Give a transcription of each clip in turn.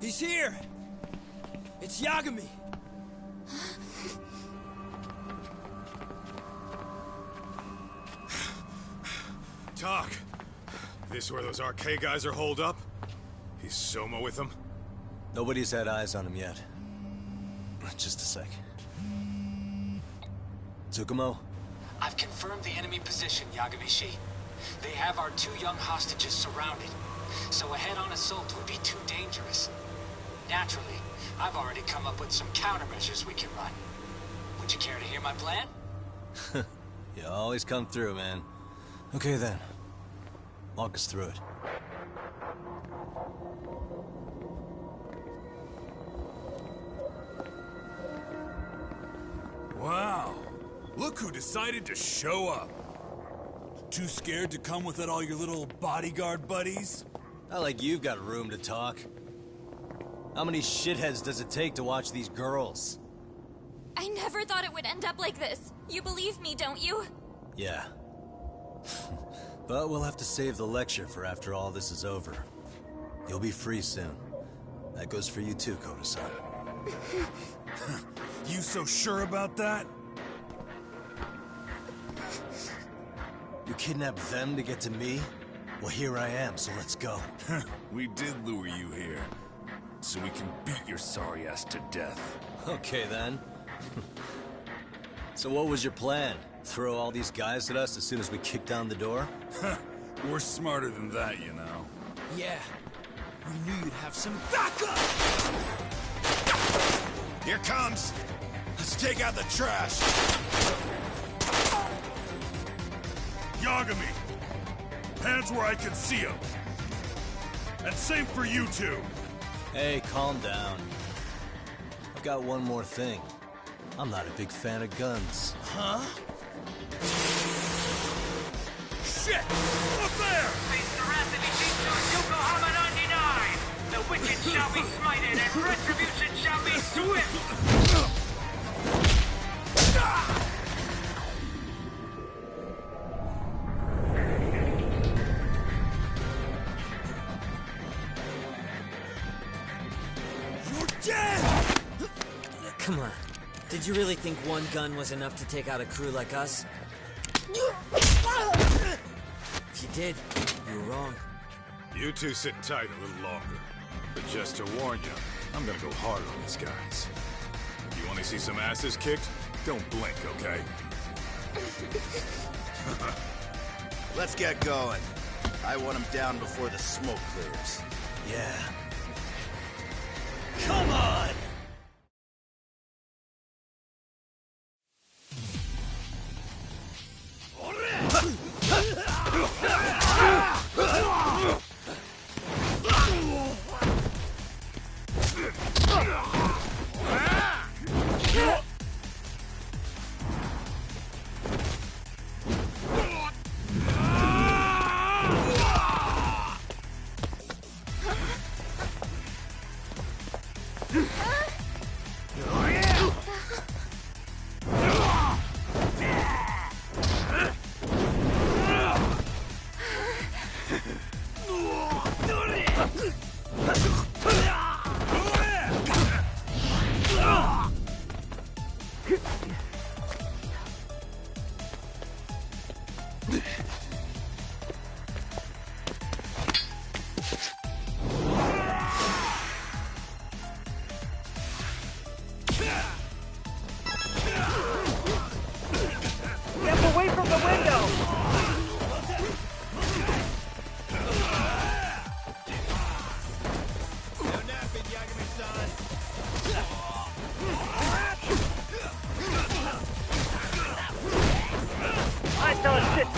He's here! It's Yagami! Talk. This where those arcade guys are holed up? He's Soma with them? Nobody's had eyes on him yet. Just a sec. Tsukumo? I've confirmed the enemy position, Yagami-shi. They have our 2 young hostages surrounded, so a head-on assault would be too dangerous. Naturally, I've already come up with some countermeasures we can run. Would you care to hear my plan? You always come through, man. Okay then. Walk us through it. Wow. Look who decided to show up. Too scared to come without all your little bodyguard buddies? Not like you've got room to talk. How many shitheads does it take to watch these girls? I never thought it would end up like this. You believe me, don't you? Yeah. But we'll have to save the lecture for after all this is over. You'll be free soon. That goes for you too, Koda-san. You so sure about that? You kidnapped them to get to me? Well, here I am, so let's go. We did lure you here, so we can beat your sorry ass to death. Okay, then. So what was your plan? Throw all these guys at us as soon as we kick down the door? We're smarter than that, you know. Yeah. We knew you'd have some backup! Here comes! Let's take out the trash! Yagami! Hands where I can see them! And same for you two! Hey, calm down. I've got one more thing. I'm not a big fan of guns. Huh? Shit! Up there! Face the wrath of Ijincho's Yokohama 99! The wicked shall be smited and retribution shall be swift! You're dead! Come on. Did you really think one gun was enough to take out a crew like us? If you did, you were wrong. You two sit tight a little longer. But just to warn you, I'm gonna go hard on these guys. You wanna see some asses kicked? Don't blink, okay? Let's get going. I want him down before the smoke clears. Yeah. Come on! Step away from the window! No napping, Yagami-san. I thought shit.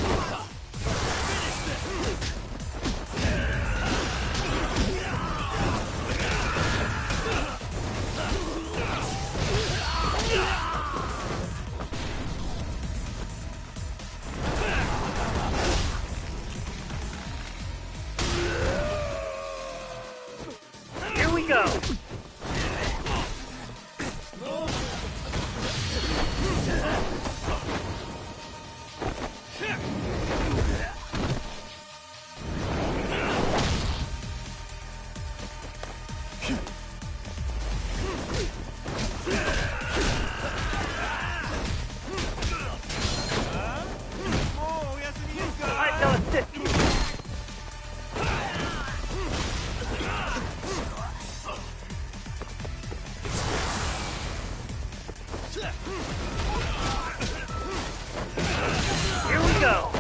Here we go. Here we go!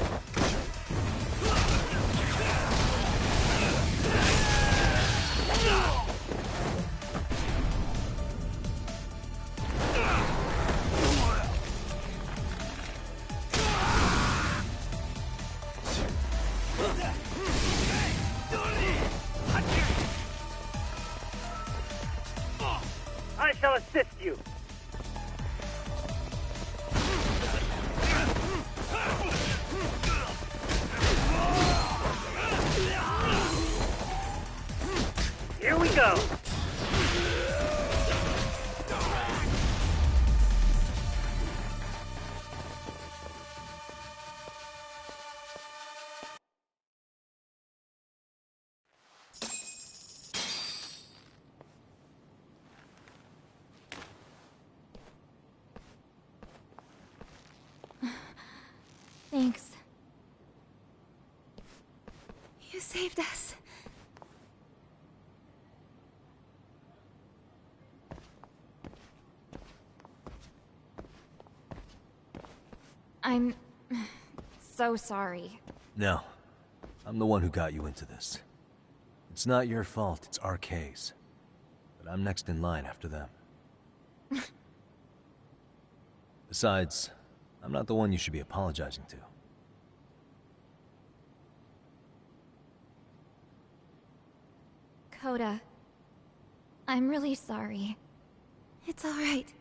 I shall assist you. Here we go. Thanks. You saved us. I'm so sorry. No. I'm the one who got you into this. It's not your fault, it's RK's. But I'm next in line after them. Besides, I'm not the one you should be apologizing to. Coda, I'm really sorry. It's all right.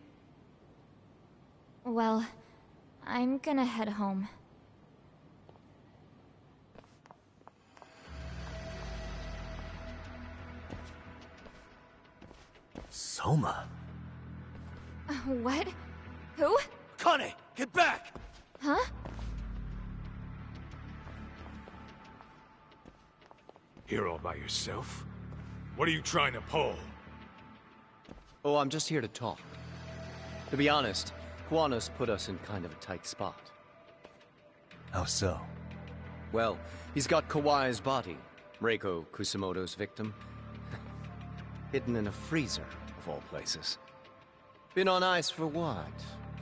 Well, I'm gonna head home. Soma? What? Who? Kane, get back! Huh? Here all by yourself? What are you trying to pull? Oh, I'm just here to talk. To be honest, Kuwano's put us in kind of a tight spot. How so? Well, he's got Kawai's body, Reiko Kusamoto's victim, hidden in a freezer, of all places. Been on ice for what,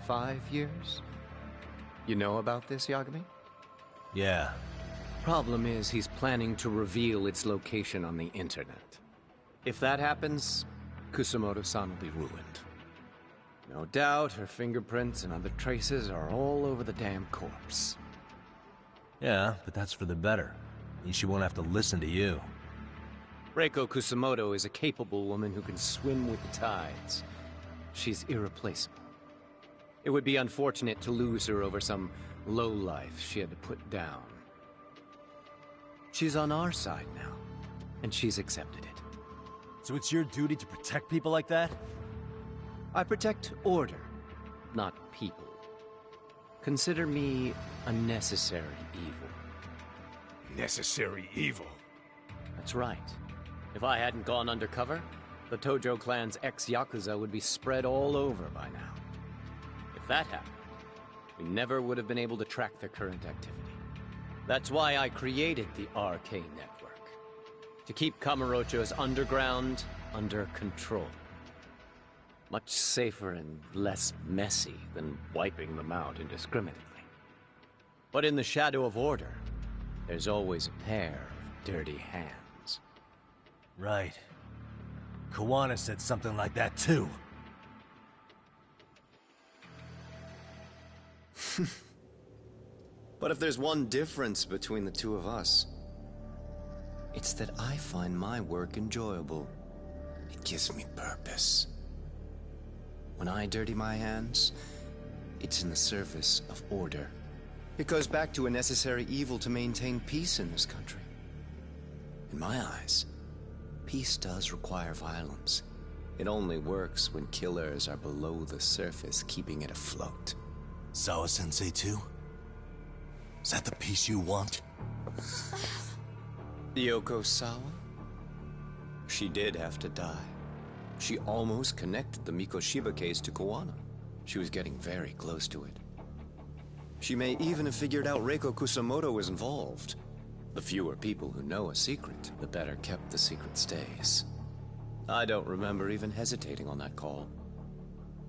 5 years? You know about this, Yagami? Yeah. Problem is, he's planning to reveal its location on the internet. If that happens, Kusamoto-san will be ruined. No doubt her fingerprints and other traces are all over the damn corpse. Yeah, but that's for the better. Means she won't have to listen to you. Reiko Kusamoto is a capable woman who can swim with the tides. She's irreplaceable. It would be unfortunate to lose her over some lowlife she had to put down. She's on our side now, and she's accepted it. So it's your duty to protect people like that? I protect order, not people. Consider me a necessary evil. Necessary evil? That's right. If I hadn't gone undercover, the Tojo clan's ex-Yakuza would be spread all over by now. If that happened, we never would have been able to track their current activity. That's why I created the RK Network. To keep Kamurocho's underground under control. Much safer and less messy than wiping them out indiscriminately. But in the shadow of order, there's always a pair of dirty hands. Right. Kuwana said something like that too. But if there's one difference between the two of us, it's that I find my work enjoyable. It gives me purpose. When I dirty my hands, it's in the service of order. It goes back to a necessary evil to maintain peace in this country. In my eyes, peace does require violence. It only works when killers are below the surface, keeping it afloat. Sawa-sensei too? Is that the peace you want? Yoko Sawa? She did have to die. She almost connected the Mikoshiba case to Kuwana. She was getting very close to it. She may even have figured out Reiko Kusamoto was involved. The fewer people who know a secret, the better kept the secret stays. I don't remember even hesitating on that call.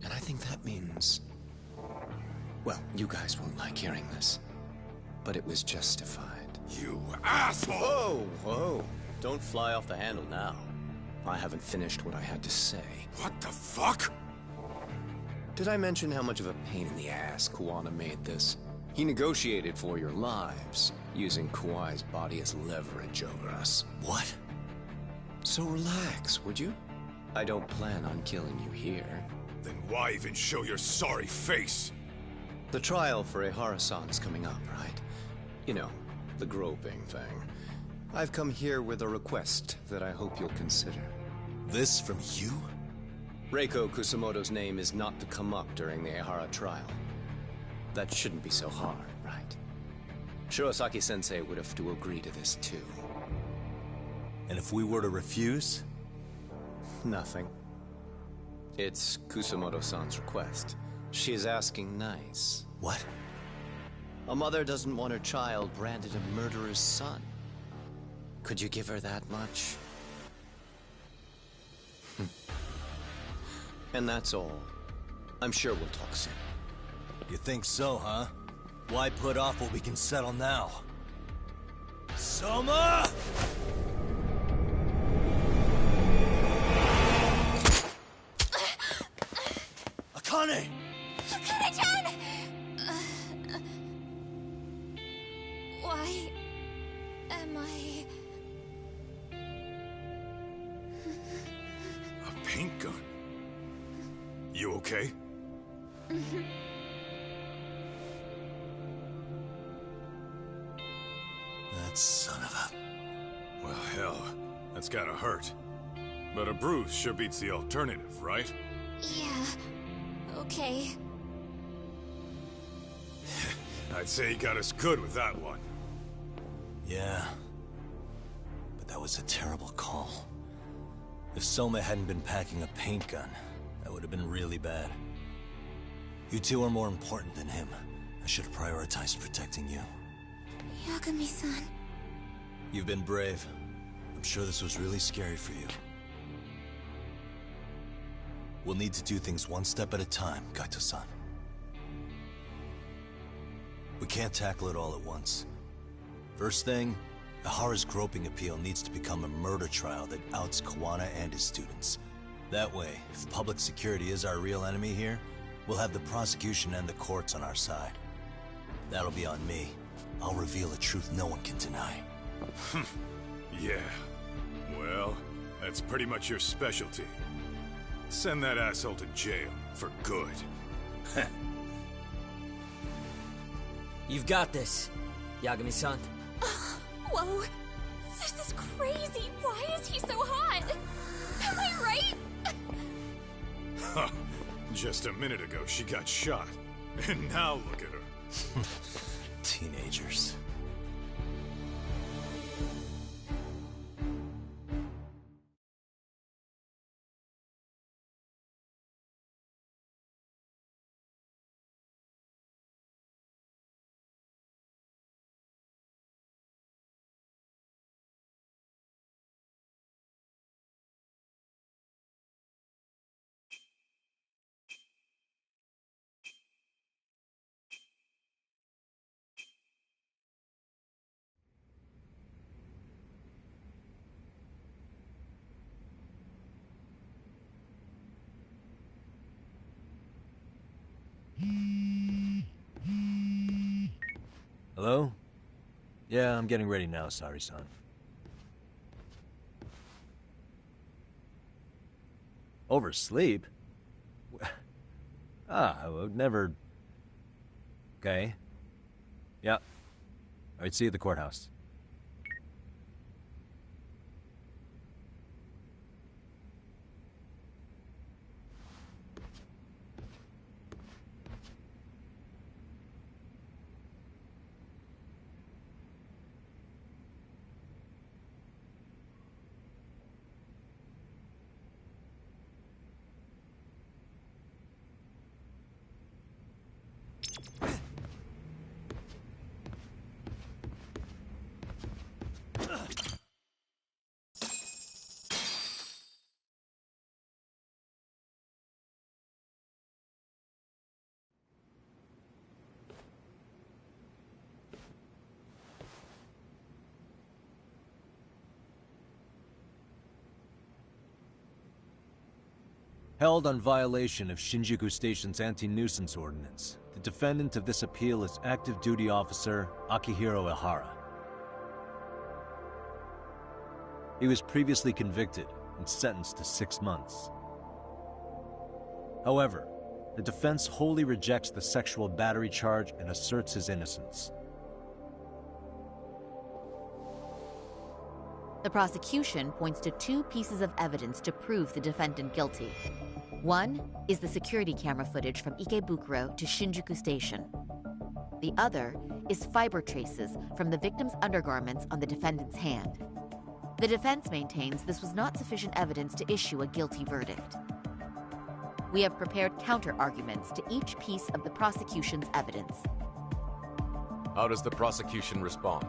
And I think that means... Well, you guys won't like hearing this, but it was justified. You asshole! Whoa, whoa. Don't fly off the handle now. I haven't finished what I had to say. What the fuck? Did I mention how much of a pain in the ass Kuwana made this? He negotiated for your lives, using Kauai's body as leverage over us. What? So relax, would you? I don't plan on killing you here. Then why even show your sorry face? The trial for Ehara-san is coming up, right? You know, the groping thing. I've come here with a request that I hope you'll consider. This from you? Reiko Kusamoto's name is not to come up during the Ehara trial. That shouldn't be so hard, right? Shirosaki-sensei would have to agree to this too. And if we were to refuse? Nothing. It's Kusamoto-san's request. She is asking nice. What? A mother doesn't want her child branded a murderer's son. Could you give her that much? And that's all. I'm sure we'll talk soon. You think so, huh? Why put off what we can settle now? Soma! Akane! Akane-chan! Why am I... A paint gun? You okay? That son of a... Well, hell, that's gotta hurt. But a bruise sure beats the alternative, right? Yeah. Okay. I'd say he got us good with that one. Yeah. But that was a terrible call. If Soma hadn't been packing a paint gun, that would have been really bad. You two are more important than him. I should have prioritized protecting you. Yagami-san. You've been brave. I'm sure this was really scary for you. We'll need to do things one step at a time, Kaito-san. We can't tackle it all at once. First thing, Ehara's groping appeal needs to become a murder trial that outs Kuwana and his students. That way, if public security is our real enemy here, we'll have the prosecution and the courts on our side. That'll be on me. I'll reveal a truth no one can deny. Yeah. Well, that's pretty much your specialty. Send that asshole to jail for good. You've got this, Yagami-san. Whoa. This is crazy. Why is he so hot? Am I right? Huh. Just a minute ago, she got shot. And now look at her. Teenagers. Hello? Yeah, I'm getting ready now, Sari-san. Oversleep? I would never... Okay. Yeah. Alright, see you at the courthouse. Held on violation of Shinjuku Station's anti-nuisance ordinance, the defendant of this appeal is active duty officer Akihiro Ihara. He was previously convicted and sentenced to 6 months. However, the defense wholly rejects the sexual battery charge and asserts his innocence. The prosecution points to 2 pieces of evidence to prove the defendant guilty. One is the security camera footage from Ikebukuro to Shinjuku Station. The other is fiber traces from the victim's undergarments on the defendant's hand. The defense maintains this was not sufficient evidence to issue a guilty verdict. We have prepared counter-arguments to each piece of the prosecution's evidence. How does the prosecution respond?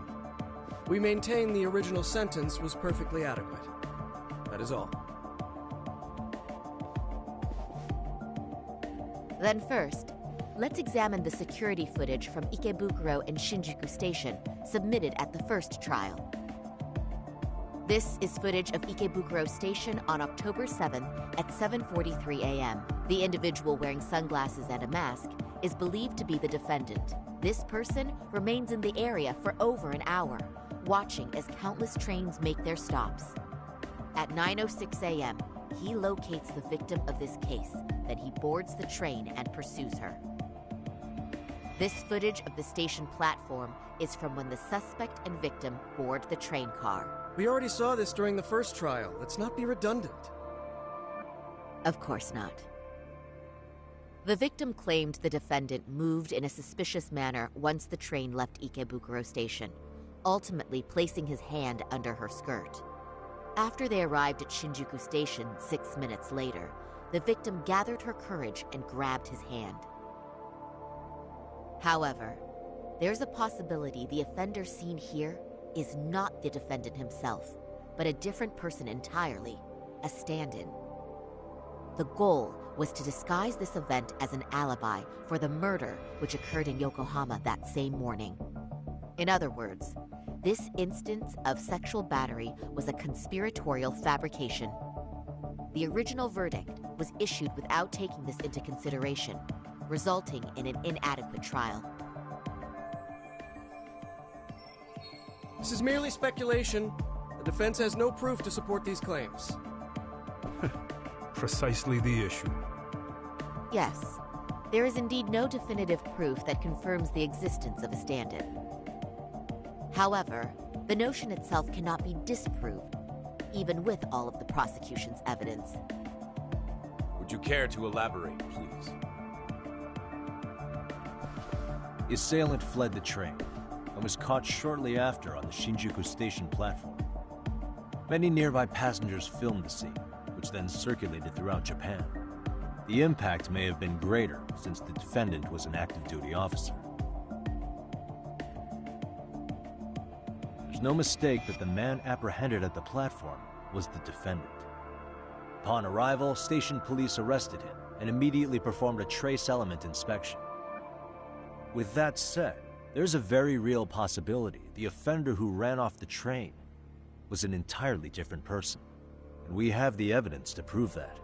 We maintain the original sentence was perfectly adequate. That is all. Then first, let's examine the security footage from Ikebukuro and Shinjuku Station submitted at the first trial. This is footage of Ikebukuro Station on October 7th at 7:43 a.m. The individual wearing sunglasses and a mask is believed to be the defendant. This person remains in the area for over an hour, watching as countless trains make their stops. At 9:06 a.m., he locates the victim of this case. Then he boards the train and pursues her. This footage of the station platform is from when the suspect and victim board the train car. We already saw this during the first trial. Let's not be redundant. Of course not. The victim claimed the defendant moved in a suspicious manner once the train left Ikebukuro Station, ultimately placing his hand under her skirt. After they arrived at Shinjuku Station 6 minutes later, the victim gathered her courage and grabbed his hand. However, there's a possibility the offender seen here is not the defendant himself, but a different person entirely, a stand-in. The goal was to disguise this event as an alibi for the murder which occurred in Yokohama that same morning. In other words, this instance of sexual battery was a conspiratorial fabrication. The original verdict was issued without taking this into consideration, resulting in an inadequate trial. This is merely speculation. The defense has no proof to support these claims. Precisely the issue. Yes, there is indeed no definitive proof that confirms the existence of a stand-in. However, the notion itself cannot be disproved, even with all of the prosecution's evidence. Would you care to elaborate, please? The assailant fled the train and was caught shortly after on the Shinjuku Station platform. Many nearby passengers filmed the scene, which then circulated throughout Japan. The impact may have been greater since the defendant was an active duty officer. There's no mistake that the man apprehended at the platform was the defendant. Upon arrival, station police arrested him and immediately performed a trace element inspection. With that said, there's a very real possibility the offender who ran off the train was an entirely different person, and we have the evidence to prove that.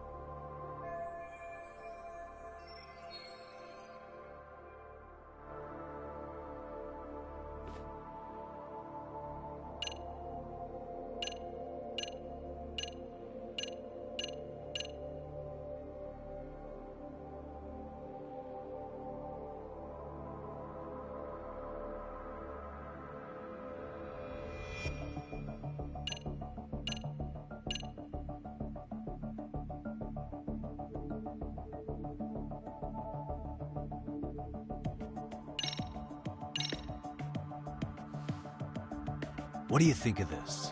What do you think of this?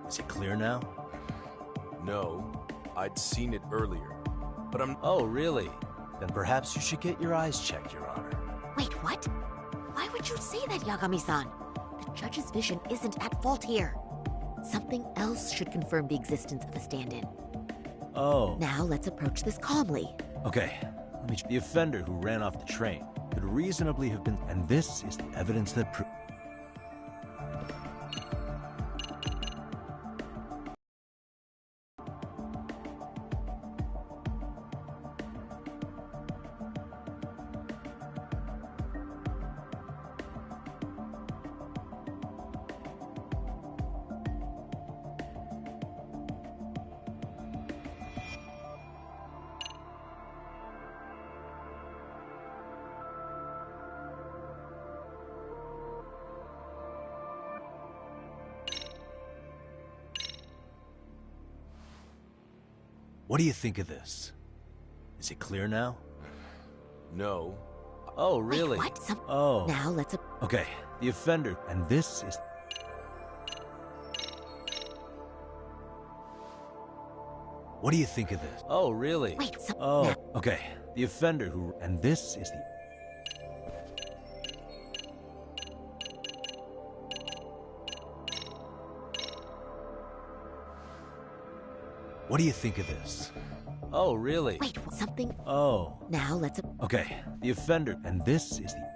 Is it clear now? No, I'd seen it earlier, but I'm... Oh, really? Then perhaps you should get your eyes checked, Your Honor. Wait, what? Why would you say that, Yagami-san? The judge's vision isn't at fault here. Something else should confirm the existence of a stand-in. Oh. Now let's approach this calmly. Okay, the offender who ran off the train could reasonably have been... And this is the evidence that proves... What do you think of this? Is it clear now? No. Oh, really? Wait, what? Oh. Now let's... Okay, the offender, and this is... What do you think of this? Oh, really? Wait, Oh, okay. The offender who... And this is the... What do you think of this? Oh, really? Wait, something... Oh. Now let's... Okay, the offender, and this is the...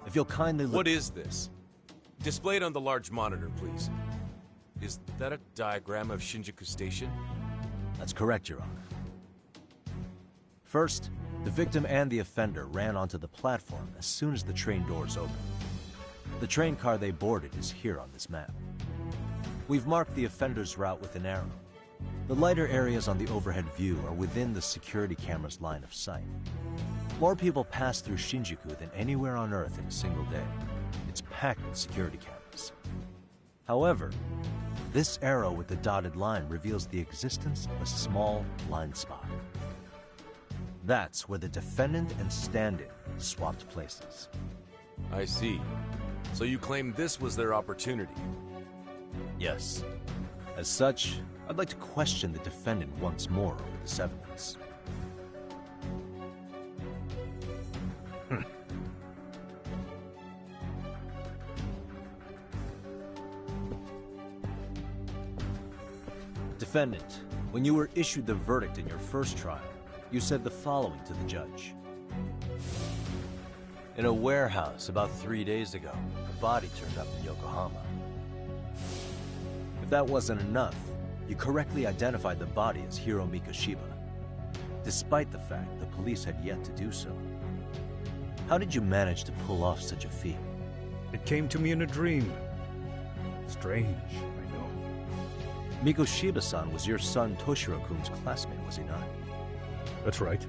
If you'll kindly look... What is this? Display it on the large monitor, please. Is that a diagram of Shinjuku Station? That's correct, Your Honor. First, the victim and the offender ran onto the platform as soon as the train doors opened. The train car they boarded is here on this map. We've marked the offender's route with an arrow. The lighter areas on the overhead view are within the security camera's line of sight. More people pass through Shinjuku than anywhere on Earth in a single day. It's packed with security cameras. However, this arrow with the dotted line reveals the existence of a small blind spot. That's where the defendant and stand-in swapped places. I see. So you claim this was their opportunity? Yes. As such, I'd like to question the defendant once more over this evidence. Defendant, when you were issued the verdict in your first trial, you said the following to the judge. In a warehouse about 3 days ago, a body turned up in Yokohama. If that wasn't enough, you correctly identified the body as Hiro Mikoshiba, despite the fact the police had yet to do so. How did you manage to pull off such a feat? It came to me in a dream. Strange, I know. Mikoshiba-san was your son Toshiro-kun's classmate, was he not? That's right.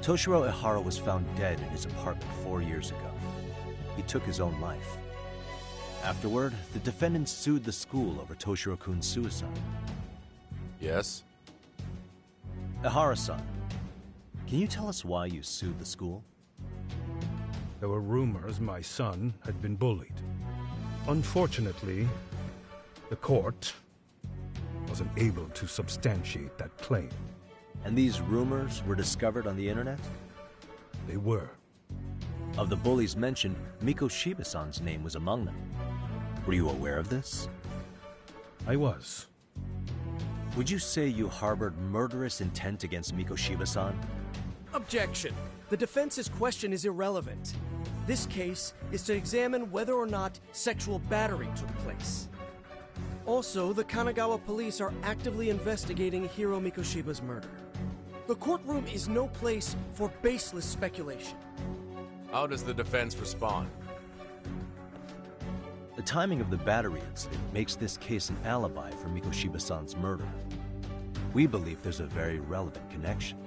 Toshiro Ihara was found dead in his apartment 4 years ago. He took his own life. Afterward, the defendant sued the school over Toshiro-kun's suicide. Yes? Ihara-san, can you tell us why you sued the school? There were rumors my son had been bullied. Unfortunately, the court wasn't able to substantiate that claim. And these rumors were discovered on the internet? They were. Of the bullies mentioned, Mikoshiba-san's name was among them. Were you aware of this? I was. Would you say you harbored murderous intent against Mikoshiba-san? Objection. The defense's question is irrelevant. This case is to examine whether or not sexual battery took place. Also, the Kanagawa police are actively investigating Hiro Mikoshiba's murder. The courtroom is no place for baseless speculation. How does the defense respond? The timing of the battery incident makes this case an alibi for Mikoshiba-san's murder. We believe there's a very relevant connection.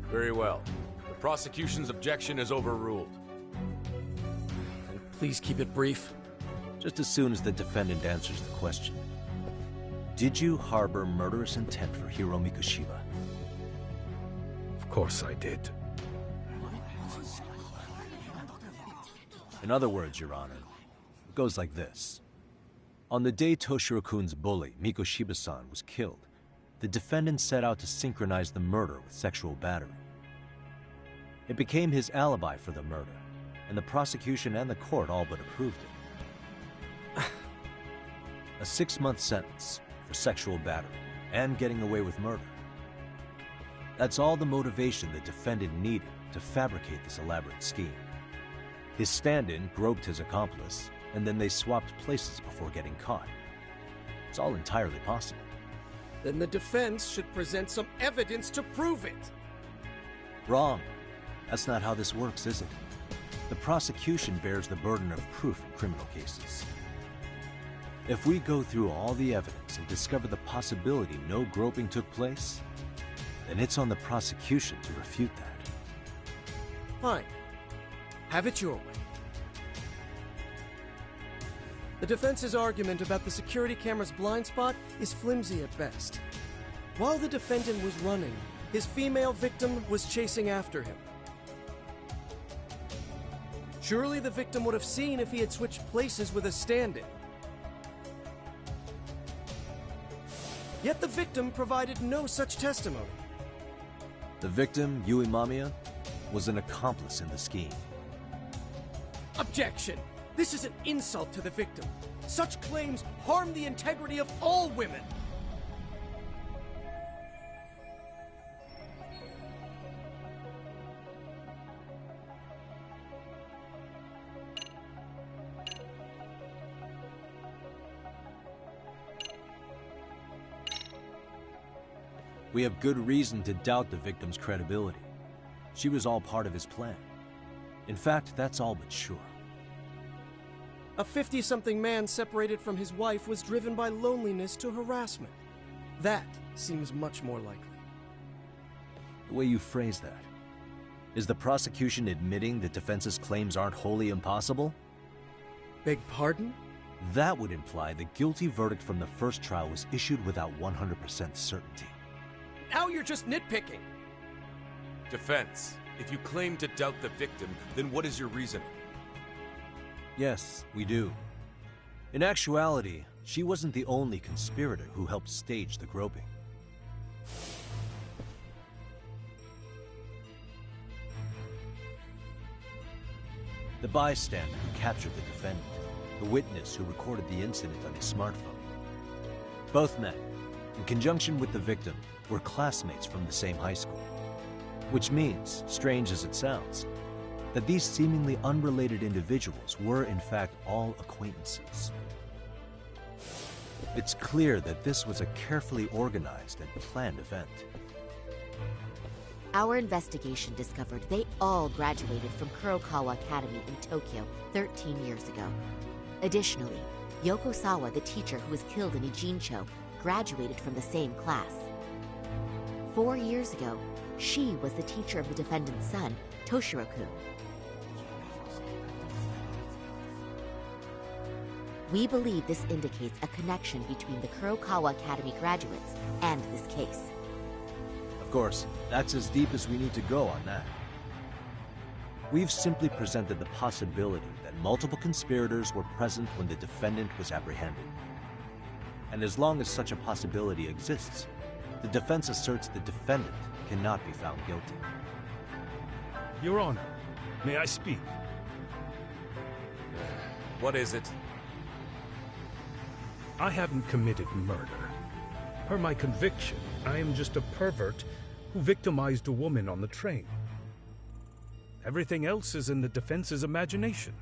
Very well. The prosecution's objection is overruled. And please keep it brief. Just as soon as the defendant answers the question. Did you harbor murderous intent for Hiro Mikoshiba? Of course I did. In other words, Your Honor, it goes like this. On the day Toshiro-kun's bully, Mikoshiba-san, was killed, the defendant set out to synchronize the murder with sexual battery. It became his alibi for the murder, and the prosecution and the court all but approved it. A 6-month sentence for sexual battery and getting away with murder. That's all the motivation the defendant needed to fabricate this elaborate scheme. His stand-in groped his accomplice, and then they swapped places before getting caught. It's all entirely possible. Then the defense should present some evidence to prove it. Wrong. That's not how this works, is it? The prosecution bears the burden of proof in criminal cases. If we go through all the evidence and discover the possibility no groping took place, then it's on the prosecution to refute that. Fine. Have it your way. The defense's argument about the security camera's blind spot is flimsy at best. While the defendant was running, his female victim was chasing after him. Surely the victim would have seen if he had switched places with a stand-in. Yet the victim provided no such testimony. The victim, Yui Mamiya, was an accomplice in the scheme. Objection! This is an insult to the victim. Such claims harm the integrity of all women. We have good reason to doubt the victim's credibility. She was all part of his plan. In fact, that's all but sure. A 50-something man separated from his wife was driven by loneliness to harassment. That seems much more likely. The way you phrase that. Is the prosecution admitting the defense's claims aren't wholly impossible? Beg pardon? That would imply the guilty verdict from the first trial was issued without 100% certainty. Now you're just nitpicking. Defense, if you claim to doubt the victim, then what is your reasoning? Yes, we do. In actuality, she wasn't the only conspirator who helped stage the groping. The bystander who captured the defendant, the witness who recorded the incident on his smartphone. Both men, in conjunction with the victim, were classmates from the same high school. Which means, strange as it sounds, that these seemingly unrelated individuals were in fact all acquaintances. It's clear that this was a carefully organized and planned event. Our investigation discovered they all graduated from Kurokawa Academy in Tokyo 13 years ago. Additionally, Yoko Sawa, the teacher who was killed in Ijincho, graduated from the same class. 4 years ago, she was the teacher of the defendant's son, Toshiro-kun. We believe this indicates a connection between the Kurokawa Academy graduates and this case. Of course, that's as deep as we need to go on that. We've simply presented the possibility that multiple conspirators were present when the defendant was apprehended. And as long as such a possibility exists, the defense asserts the defendant cannot be found guilty. Your Honor, may I speak? What is it? I haven't committed murder. Per my conviction, I am just a pervert who victimized a woman on the train. Everything else is in the defense's imagination.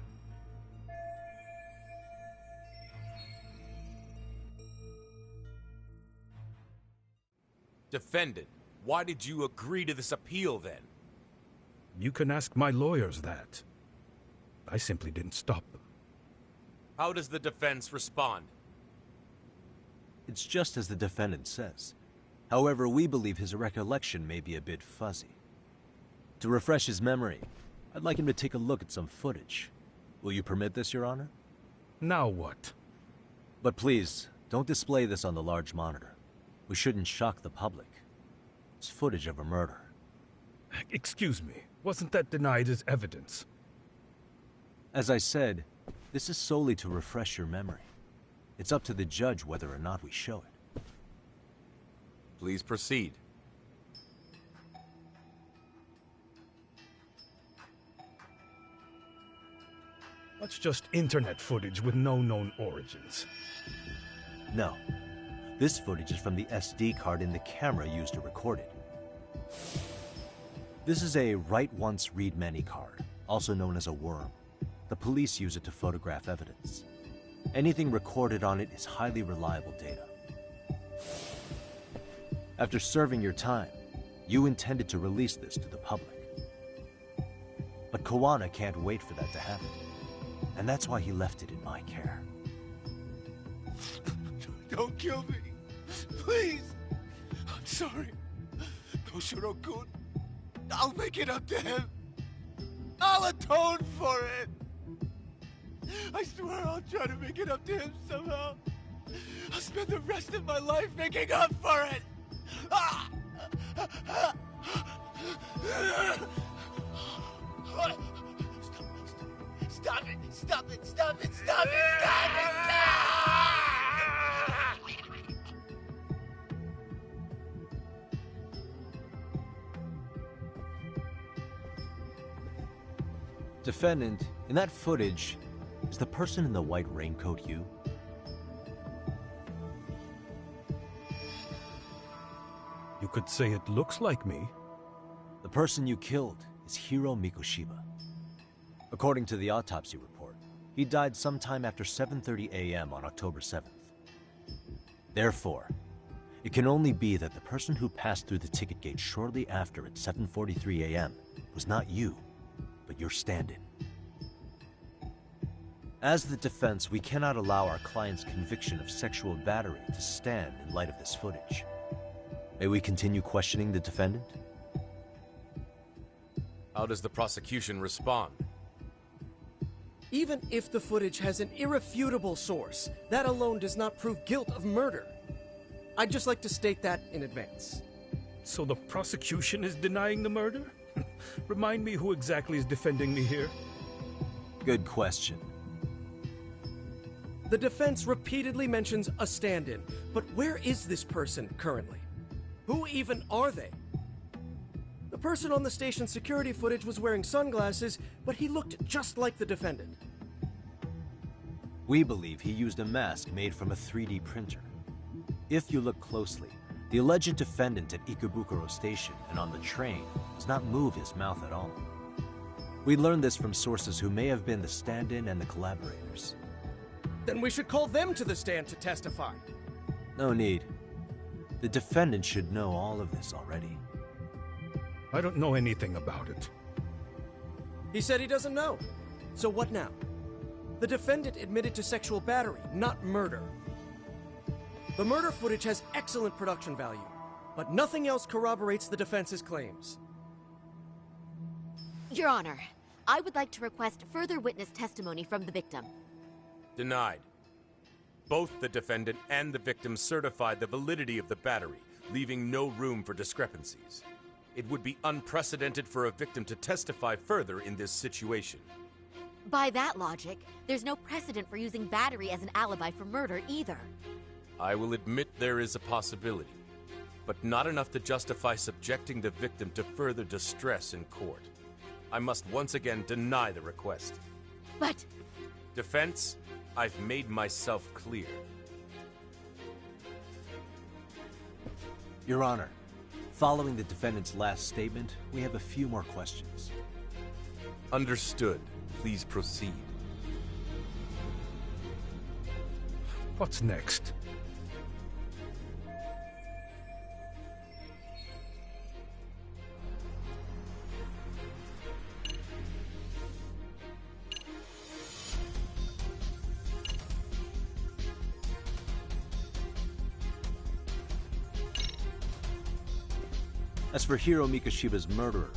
Defendant, why did you agree to this appeal then? You can ask my lawyers that. I simply didn't stop them. How does the defense respond? It's just as the defendant says. However, we believe his recollection may be a bit fuzzy. To refresh his memory, I'd like him to take a look at some footage. Will you permit this, Your Honor? Now what? But please, don't display this on the large monitor. We shouldn't shock the public. It's footage of a murder. Excuse me, wasn't that denied as evidence? As I said, this is solely to refresh your memory. It's up to the judge whether or not we show it. Please proceed. That's just internet footage with no known origins. No. This footage is from the SD card in the camera used to record it. This is a write once, read many card, also known as a worm. The police use it to photograph evidence. Anything recorded on it is highly reliable data. After serving your time, you intended to release this to the public. But Kawana can't wait for that to happen, and that's why he left it in my care. Don't kill me. Please. I'm sorry. Toshiro-kun. I'll make it up to him. I'll atone for it. I swear I'll try to make it up to him somehow. I'll spend the rest of my life making up for it. Stop it! Stop it! Stop it! Stop it! Stop it! Defendant, in that footage, is the person in the white raincoat you? You could say it looks like me. The person you killed is Hiro Mikoshiba. According to the autopsy report, he died sometime after 7:30 a.m. on October 7th. Therefore, it can only be that the person who passed through the ticket gate shortly after at 7:43 a.m. was not you, but your stand-in. As the defense, we cannot allow our client's conviction of sexual battery to stand in light of this footage. May we continue questioning the defendant? How does the prosecution respond? Even if the footage has an irrefutable source, that alone does not prove guilt of murder. I'd just like to state that in advance. So the prosecution is denying the murder? Remind me who exactly is defending me here? Good question. The defense repeatedly mentions a stand-in, but where is this person currently? Who even are they? The person on the station security footage was wearing sunglasses, but he looked just like the defendant. We believe he used a mask made from a 3D printer. If you look closely, the alleged defendant at Ikebukuro Station and on the train does not move his mouth at all. We learned this from sources who may have been the stand-in and the collaborators. Then we should call them to the stand to testify. No need. The defendant should know all of this already. I don't know anything about it. He said he doesn't know. So what now? The defendant admitted to sexual battery, not murder. The murder footage has excellent production value, but nothing else corroborates the defense's claims. Your Honor, I would like to request further witness testimony from the victim. Denied. Both the defendant and the victim certified the validity of the battery, leaving no room for discrepancies. It would be unprecedented for a victim to testify further in this situation. By that logic, there's no precedent for using battery as an alibi for murder either. I will admit there is a possibility, but not enough to justify subjecting the victim to further distress in court. I must once again deny the request. But... Defense, I've made myself clear. Your Honor, following the defendant's last statement, we have a few more questions. Understood. Please proceed. What's next? As for Hiro Mikoshiba's murderer,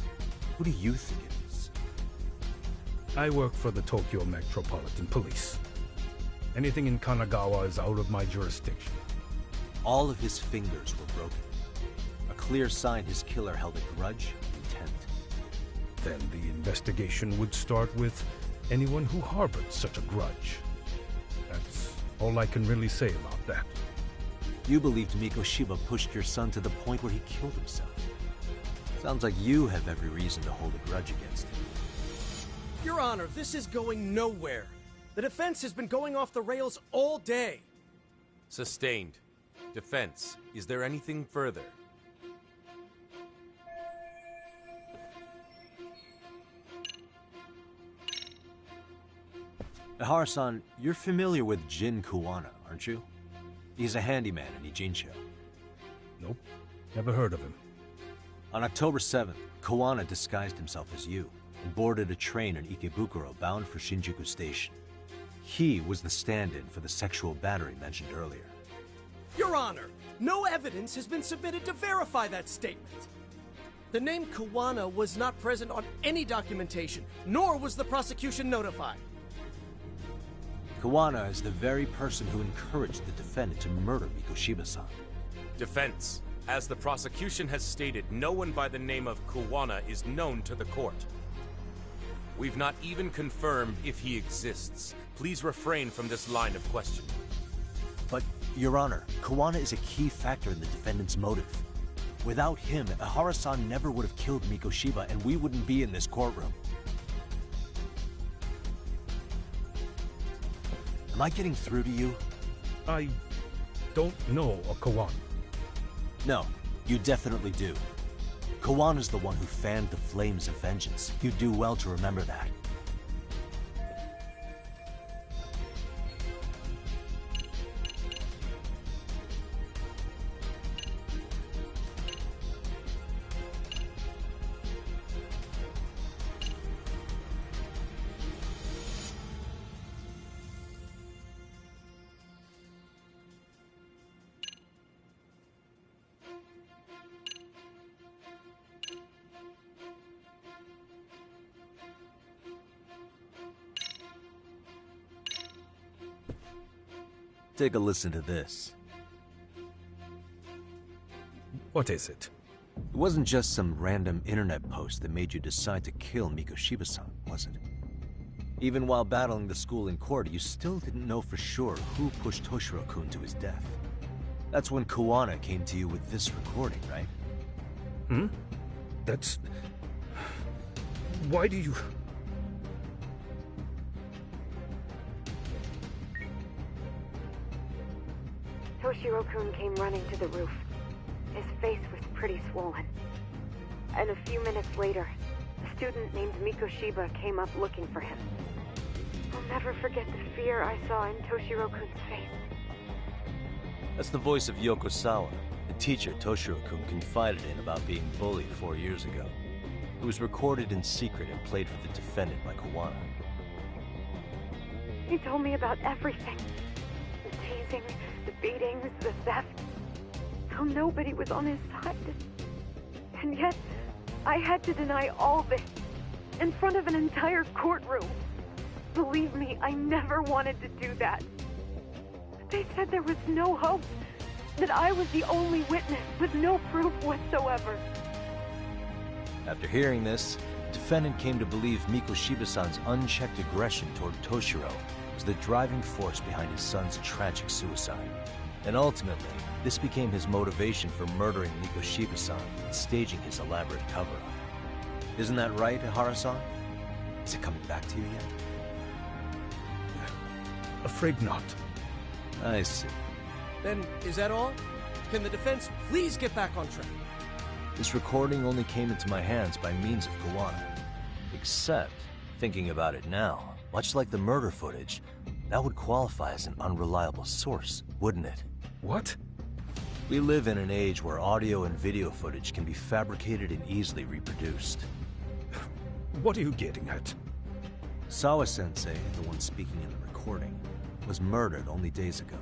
who do you think it is? I work for the Tokyo Metropolitan Police. Anything in Kanagawa is out of my jurisdiction. All of his fingers were broken. A clear sign his killer held a grudge and intent. Then the investigation would start with anyone who harbored such a grudge. That's all I can really say about that. You believed Mikoshiba pushed your son to the point where he killed himself. Sounds like you have every reason to hold a grudge against him. Your Honor, this is going nowhere. The defense has been going off the rails all day. Sustained. Defense, is there anything further? Ihara-san, you're familiar with Jin Kuwana, aren't you? He's a handyman in Ijincho. Nope, never heard of him. On October 7th, Kuwana disguised himself as you and boarded a train in Ikebukuro bound for Shinjuku Station. He was the stand-in for the sexual battery mentioned earlier. Your Honor, no evidence has been submitted to verify that statement. The name Kawana was not present on any documentation, nor was the prosecution notified. Kawana is the very person who encouraged the defendant to murder Mikoshiba-san. Defense. As the prosecution has stated, no one by the name of Kawana is known to the court. We've not even confirmed if he exists. Please refrain from this line of questioning. But, Your Honor, Kawana is a key factor in the defendant's motive. Without him, Ihara-san never would have killed Mikoshiba, and we wouldn't be in this courtroom. Am I getting through to you? I don't know a Kawana. No, you definitely do. Kawana's the one who fanned the flames of vengeance. You'd do well to remember that. Take a listen to this. What is it? It wasn't just some random internet post that made you decide to kill Mikoshiba-san, was it? Even while battling the school in court, you still didn't know for sure who pushed Toshiro-kun to his death. That's when Kawana came to you with this recording, right? Hmm? That's... Why do you... Toshiro-kun came running to the roof. His face was pretty swollen. And a few minutes later, a student named Mikoshiba came up looking for him. I'll never forget the fear I saw in Toshiro-kun's face. That's the voice of Yoko Sawa, the teacher Toshiro-kun confided in about being bullied 4 years ago. It was recorded in secret and played for the defendant by Kawana. He told me about everything. The teasing, the beatings, the theft. How nobody was on his side. And yet, I had to deny all this in front of an entire courtroom. Believe me, I never wanted to do that. They said there was no hope, that I was the only witness with no proof whatsoever. After hearing this, the defendant came to believe Mikoshiba-san's unchecked aggression toward Toshiro was the driving force behind his son's tragic suicide. And ultimately, this became his motivation for murdering Mikoshiba-san and staging his elaborate cover-up. Isn't that right, Ihara-san? Is it coming back to you yet? Afraid not. I see. Then, is that all? Can the defense please get back on track? This recording only came into my hands by means of Kawana. Except, thinking about it now, much like the murder footage, that would qualify as an unreliable source, wouldn't it? What? We live in an age where audio and video footage can be fabricated and easily reproduced. What are you getting at? Sawa-sensei, the one speaking in the recording, was murdered only days ago.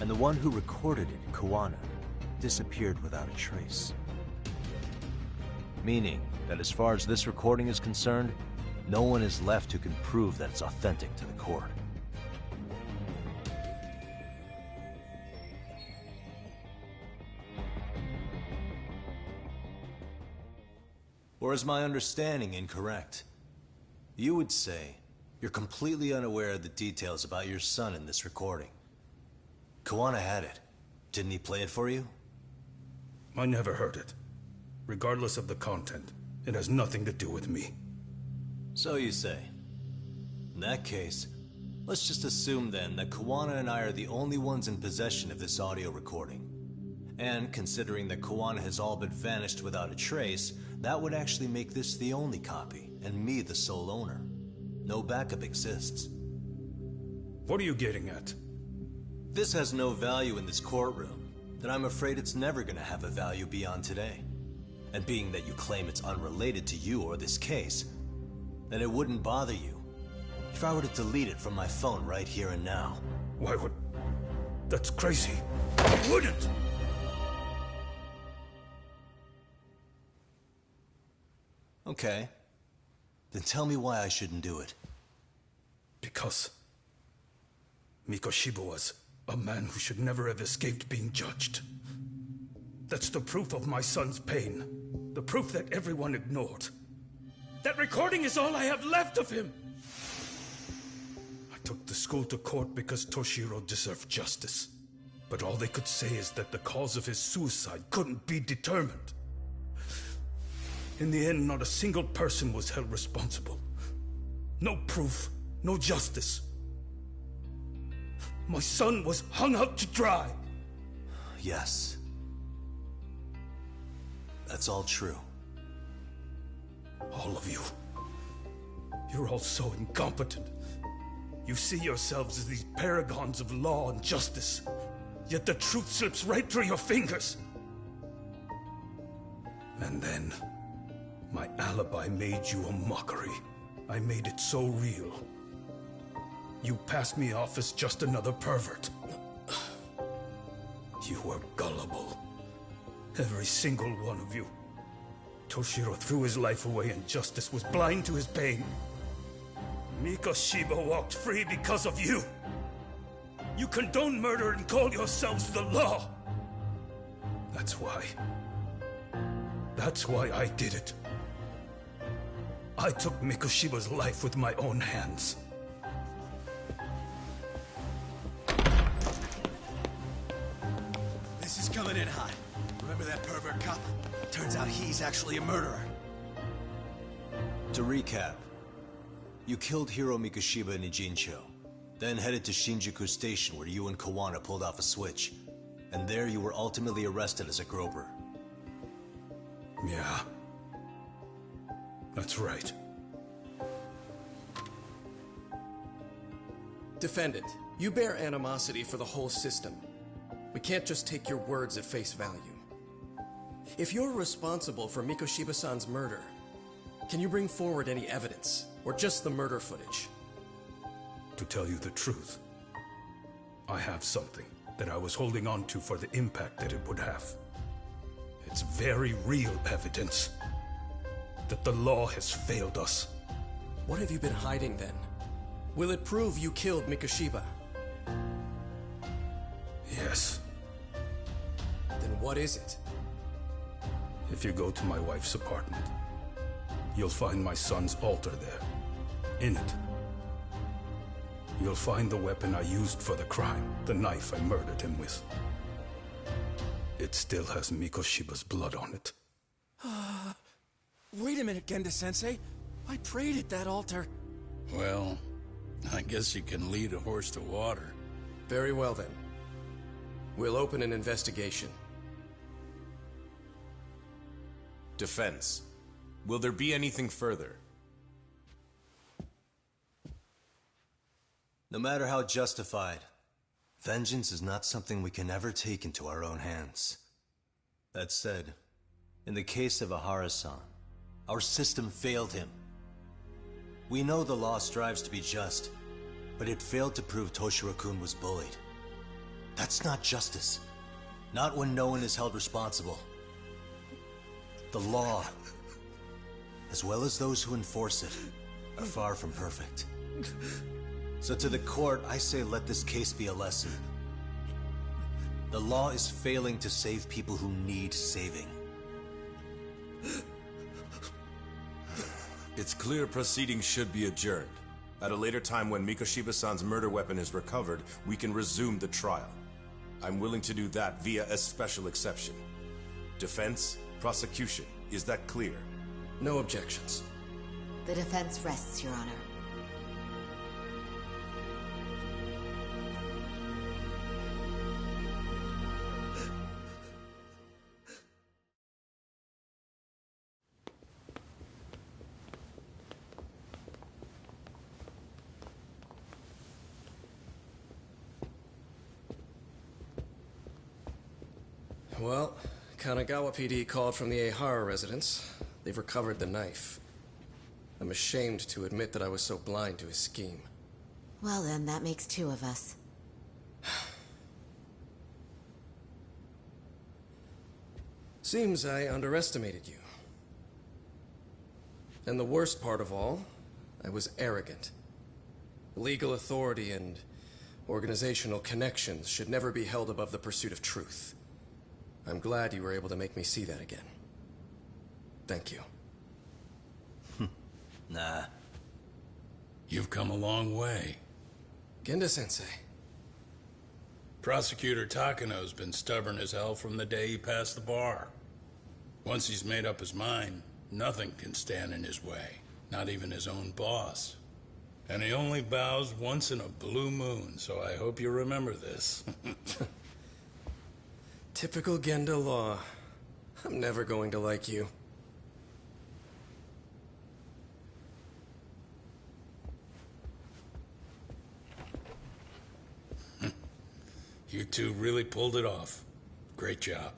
And the one who recorded it, Kawana, disappeared without a trace. Meaning that as far as this recording is concerned, no one is left who can prove that it's authentic to the court. Or is my understanding incorrect? You would say you're completely unaware of the details about your son in this recording. Kawana had it. Didn't he play it for you? I never heard it. Regardless of the content, it has nothing to do with me. So you say. In that case, let's just assume then that Kawana and I are the only ones in possession of this audio recording. And considering that Kawana has all but vanished without a trace, that would actually make this the only copy, and me the sole owner. No backup exists. What are you getting at? This has no value in this courtroom, then I'm afraid it's never gonna have a value beyond today. And being that you claim it's unrelated to you or this case, then it wouldn't bother you if I were to delete it from my phone right here and now. Why would... That's crazy. I wouldn't! Okay. Then tell me why I shouldn't do it. Because Mikoshiba was a man who should never have escaped being judged. That's the proof of my son's pain. The proof that everyone ignored. That recording is all I have left of him! I took the school to court because Toshiro deserved justice. But all they could say is that the cause of his suicide couldn't be determined. In the end, not a single person was held responsible. No proof, no justice. My son was hung out to dry. Yes. That's all true. All of you. You're all so incompetent. You see yourselves as these paragons of law and justice. Yet the truth slips right through your fingers. And then, my alibi made you a mockery. I made it so real. You passed me off as just another pervert. You were gullible. Every single one of you. Toshiro threw his life away and justice was blind to his pain. Mikoshiba walked free because of you. You condone murder and call yourselves the law. That's why. That's why I did it. I took Mikoshiba's life with my own hands. This is coming in hot. Remember that pervert cop? Turns out he's actually a murderer. To recap, you killed Hiro Mikoshiba in Ijincho, then headed to Shinjuku Station where you and Kawana pulled off a switch. And there you were ultimately arrested as a groper. Yeah. That's right. Defendant, you bear animosity for the whole system. We can't just take your words at face value. If you're responsible for Mikoshiba-san's murder, can you bring forward any evidence, or just the murder footage? To tell you the truth, I have something that I was holding on to for the impact that it would have. It's very real evidence that the law has failed us. What have you been hiding then? Will it prove you killed Mikoshiba? Yes. Then what is it? If you go to my wife's apartment, you'll find my son's altar there. In it, you'll find the weapon I used for the crime, the knife I murdered him with. It still has Mikoshiba's blood on it. Wait a minute, Genda-sensei. I prayed at that altar. Well, I guess you can lead a horse to water. Very well then. We'll open an investigation. Defense. Will there be anything further? No matter how justified, vengeance is not something we can ever take into our own hands. That said, in the case of Ihara-san, our system failed him. We know the law strives to be just, but it failed to prove Toshiro-kun was bullied. That's not justice. Not when no one is held responsible. The law, as well as those who enforce it, are far from perfect. So to the court, I say let this case be a lesson. The law is failing to save people who need saving. It's clear proceedings should be adjourned. At a later time when Mikoshiba-san's murder weapon is recovered, we can resume the trial. I'm willing to do that via a special exception. Defense, prosecution, is that clear? No objections. The defense rests, Your Honor. Well, Kanagawa PD called from the Ihara residence. They've recovered the knife. I'm ashamed to admit that I was so blind to his scheme. Well then, that makes two of us. Seems I underestimated you. And the worst part of all, I was arrogant. Legal authority and organizational connections should never be held above the pursuit of truth. I'm glad you were able to make me see that again. Thank you. Nah. You've come a long way. Genda-sensei. Prosecutor Takano's been stubborn as hell from the day he passed the bar. Once he's made up his mind, nothing can stand in his way, not even his own boss. And he only bows once in a blue moon, so I hope you remember this. Typical Genda law. I'm never going to like you. You two really pulled it off. Great job.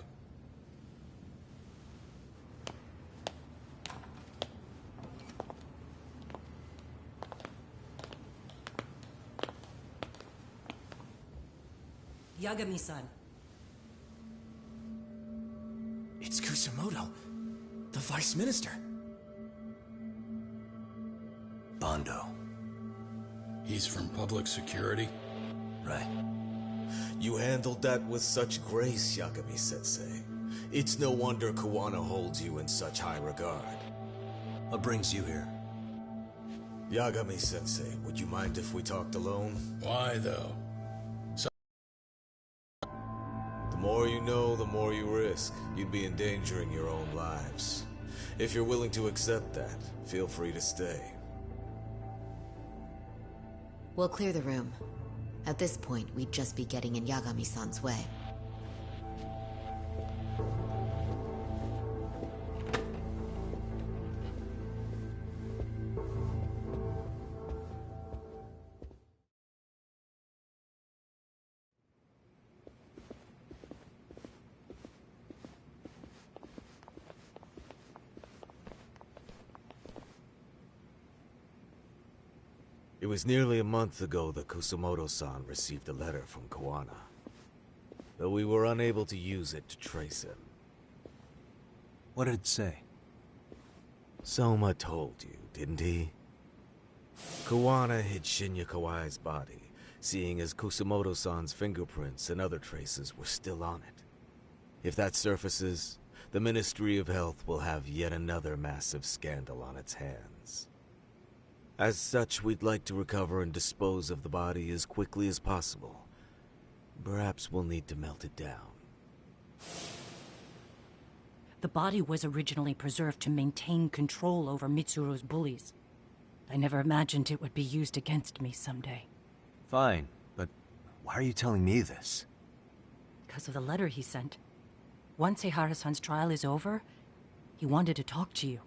Yagami-san. It's Kusumoto, the Vice Minister. Bondo. He's from public security? Right. You handled that with such grace, Yagami-sensei. It's no wonder Kawana holds you in such high regard. What brings you here? Yagami-sensei, would you mind if we talked alone? Why, though? The more you know, the more you risk. You'd be endangering your own lives. If you're willing to accept that, feel free to stay. We'll clear the room. At this point, we'd just be getting in Yagami-san's way. It was nearly a month ago that Kusumoto-san received a letter from Kawana, though we were unable to use it to trace him. What did it say? Soma told you, didn't he? Kawana hid Shinya Kawai's body, seeing as Kusumoto-san's fingerprints and other traces were still on it. If that surfaces, the Ministry of Health will have yet another massive scandal on its hands. As such, we'd like to recover and dispose of the body as quickly as possible. Perhaps we'll need to melt it down. The body was originally preserved to maintain control over Mitsuru's bullies. I never imagined it would be used against me someday. Fine, but why are you telling me this? Because of the letter he sent. Once Ehara-san's trial is over, he wanted to talk to you.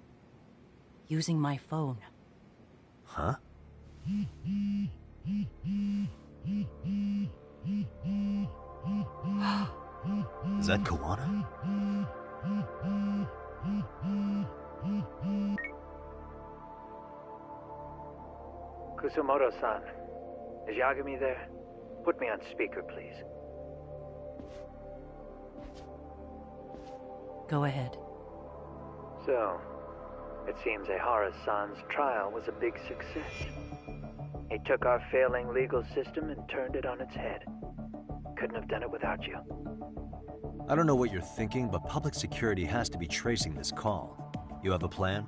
Using my phone. Huh? Is that Kawana? Kusumoto-san, is Yagami there? Put me on speaker, please. Go ahead. So, it seems Ehara-san's trial was a big success. He took our failing legal system and turned it on its head. Couldn't have done it without you. I don't know what you're thinking, but public security has to be tracing this call. You have a plan?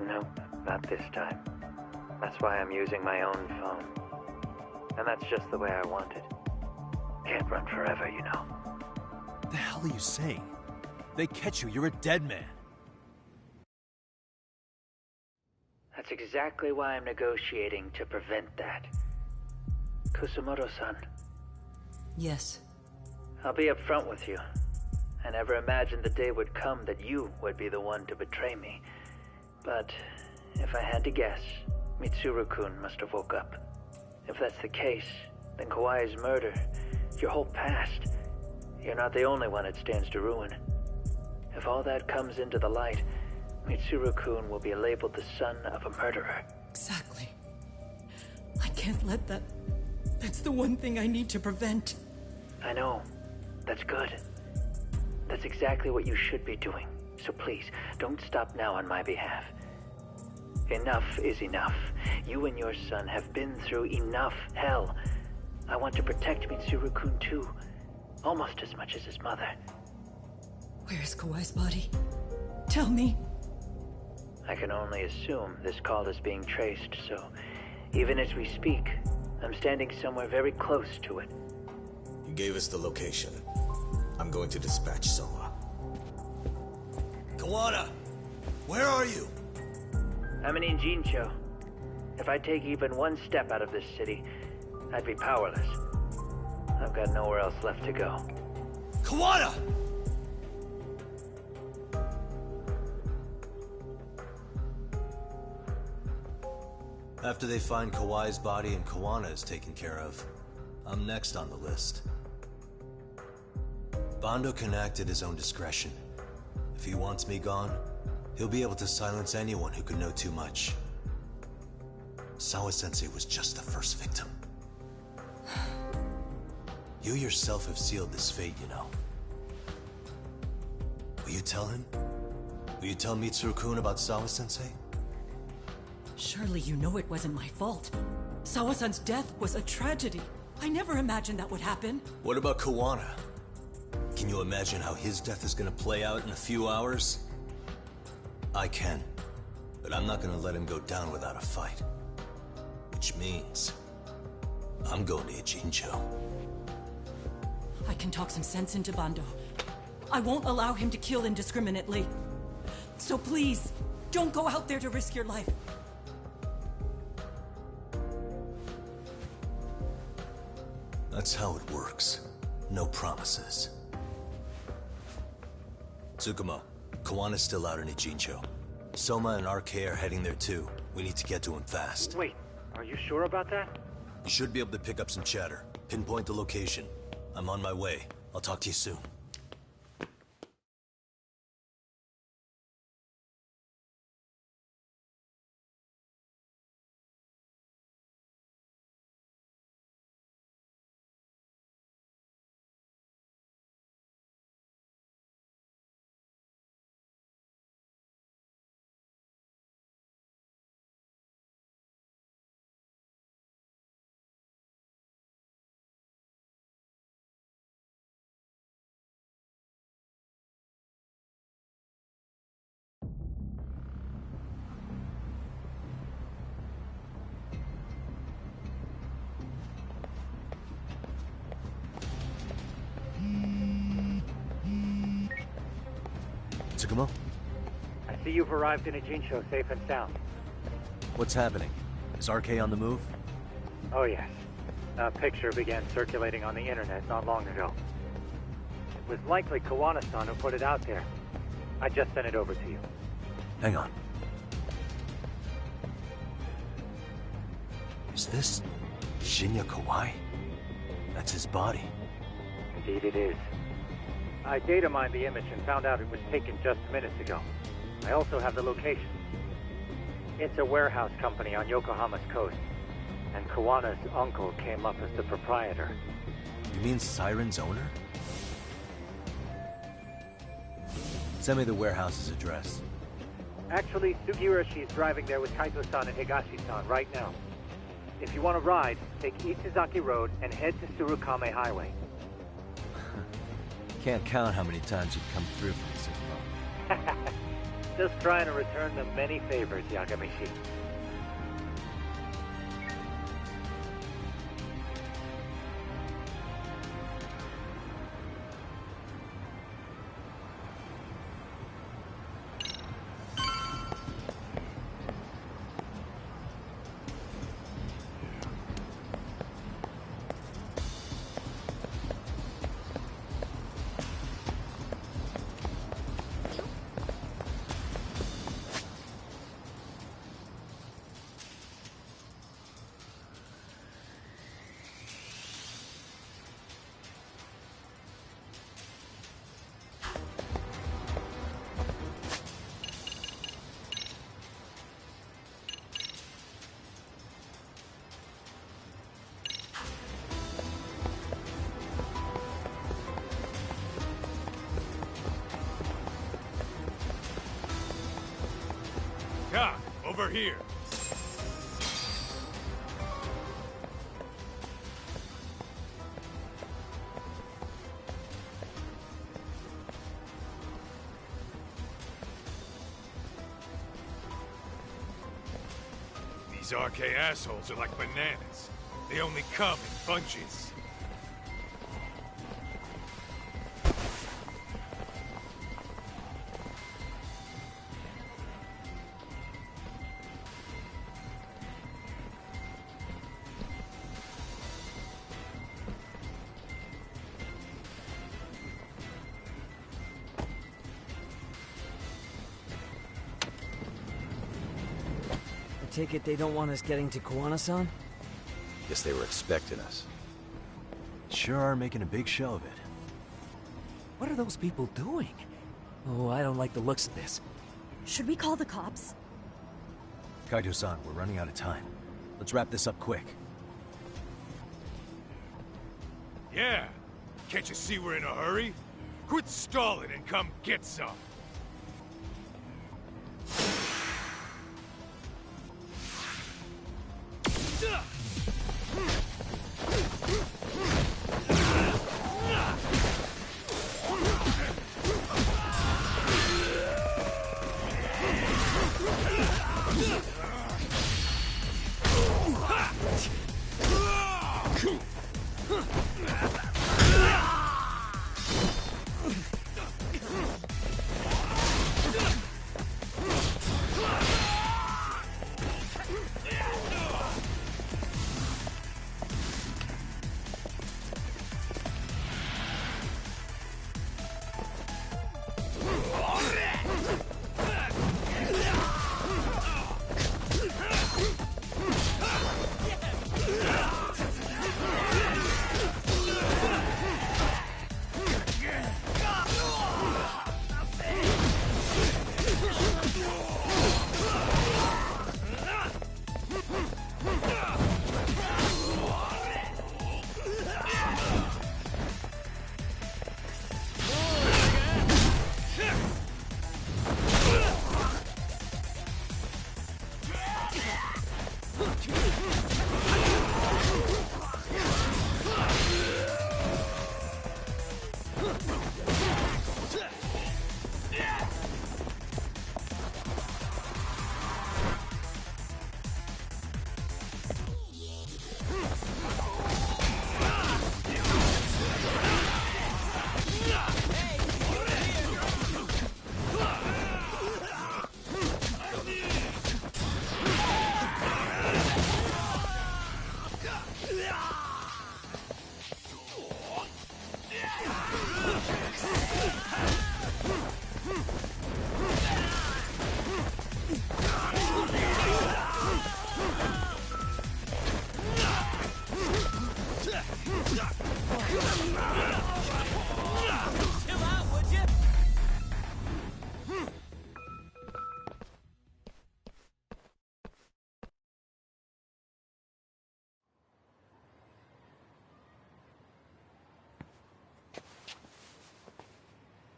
Nope, not this time. That's why I'm using my own phone. And that's just the way I want it. Can't run forever, you know. What the hell are you saying? If they catch you, you're a dead man. That's exactly why I'm negotiating to prevent that. Kusumoto-san. Yes. I'll be upfront with you. I never imagined the day would come that you would be the one to betray me. But if I had to guess, Mitsuru-kun must have woke up. If that's the case, then Kawai's murder, your whole past, you're not the only one it stands to ruin. If all that comes into the light, Mitsuru-kun will be labeled the son of a murderer. Exactly. I can't let that... That's the one thing I need to prevent. I know. That's good. That's exactly what you should be doing. So please, don't stop now on my behalf. Enough is enough. You and your son have been through enough hell. I want to protect Mitsuru-kun too. Almost as much as his mother. Where is Kawai's body? Tell me. I can only assume this call is being traced, so even as we speak, I'm standing somewhere very close to it. You gave us the location. I'm going to dispatch Soma. Kawana! Where are you? I'm in Ijincho. If I take even one step out of this city, I'd be powerless. I've got nowhere else left to go. Kawana! After they find Kawai's body and Kawana is taken care of, I'm next on the list. Bando can act at his own discretion. If he wants me gone, he'll be able to silence anyone who could know too much. Sawa-sensei was just the first victim. You yourself have sealed this fate, you know. Will you tell him? Will you tell Mitsuru-kun about Sawa-sensei? Surely you know it wasn't my fault. Sawa-san's death was a tragedy. I never imagined that would happen. What about Kawana? Can you imagine how his death is gonna play out in a few hours? I can, but I'm not gonna let him go down without a fight. Which means, I'm going to Ijincho. I can talk some sense into Bando. I won't allow him to kill indiscriminately. So please, don't go out there to risk your life. That's how it works. No promises. Tsukumo, Kawana's still out in Ijincho. Soma and RK are heading there too. We need to get to him fast. Wait, are you sure about that? You should be able to pick up some chatter. Pinpoint the location. I'm on my way. I'll talk to you soon. Tsukumo? I see you've arrived in Ijincho safe and sound. What's happening? Is RK on the move? Oh yes. A picture began circulating on the internet not long ago. It was likely Kawana-san who put it out there. I just sent it over to you. Hang on. Is this Shinya Kawai? That's his body. Indeed it is. I data mined the image and found out it was taken just minutes ago. I also have the location. It's a warehouse company on Yokohama's coast, and Kawana's uncle came up as the proprietor. You mean Siren's owner? Send me the warehouse's address. Actually, Sugiurashi is driving there with Kaito-san and Higashi-san right now. If you want to ride, take Ichizaki Road and head to Tsurukame Highway. Can't count how many times you've come through for me, Tsukumo. Just trying to return them many favors, Yagamishi. Over here. These RK assholes are like bananas. They only come in bunches. Take it they don't want us getting to Kuwana-san? Guess they were expecting us. Sure are making a big show of it. What are those people doing? Oh, I don't like the looks of this. Should we call the cops? Kaito-san, we're running out of time. Let's wrap this up quick. Yeah. Can't you see we're in a hurry? Quit stalling and come get some.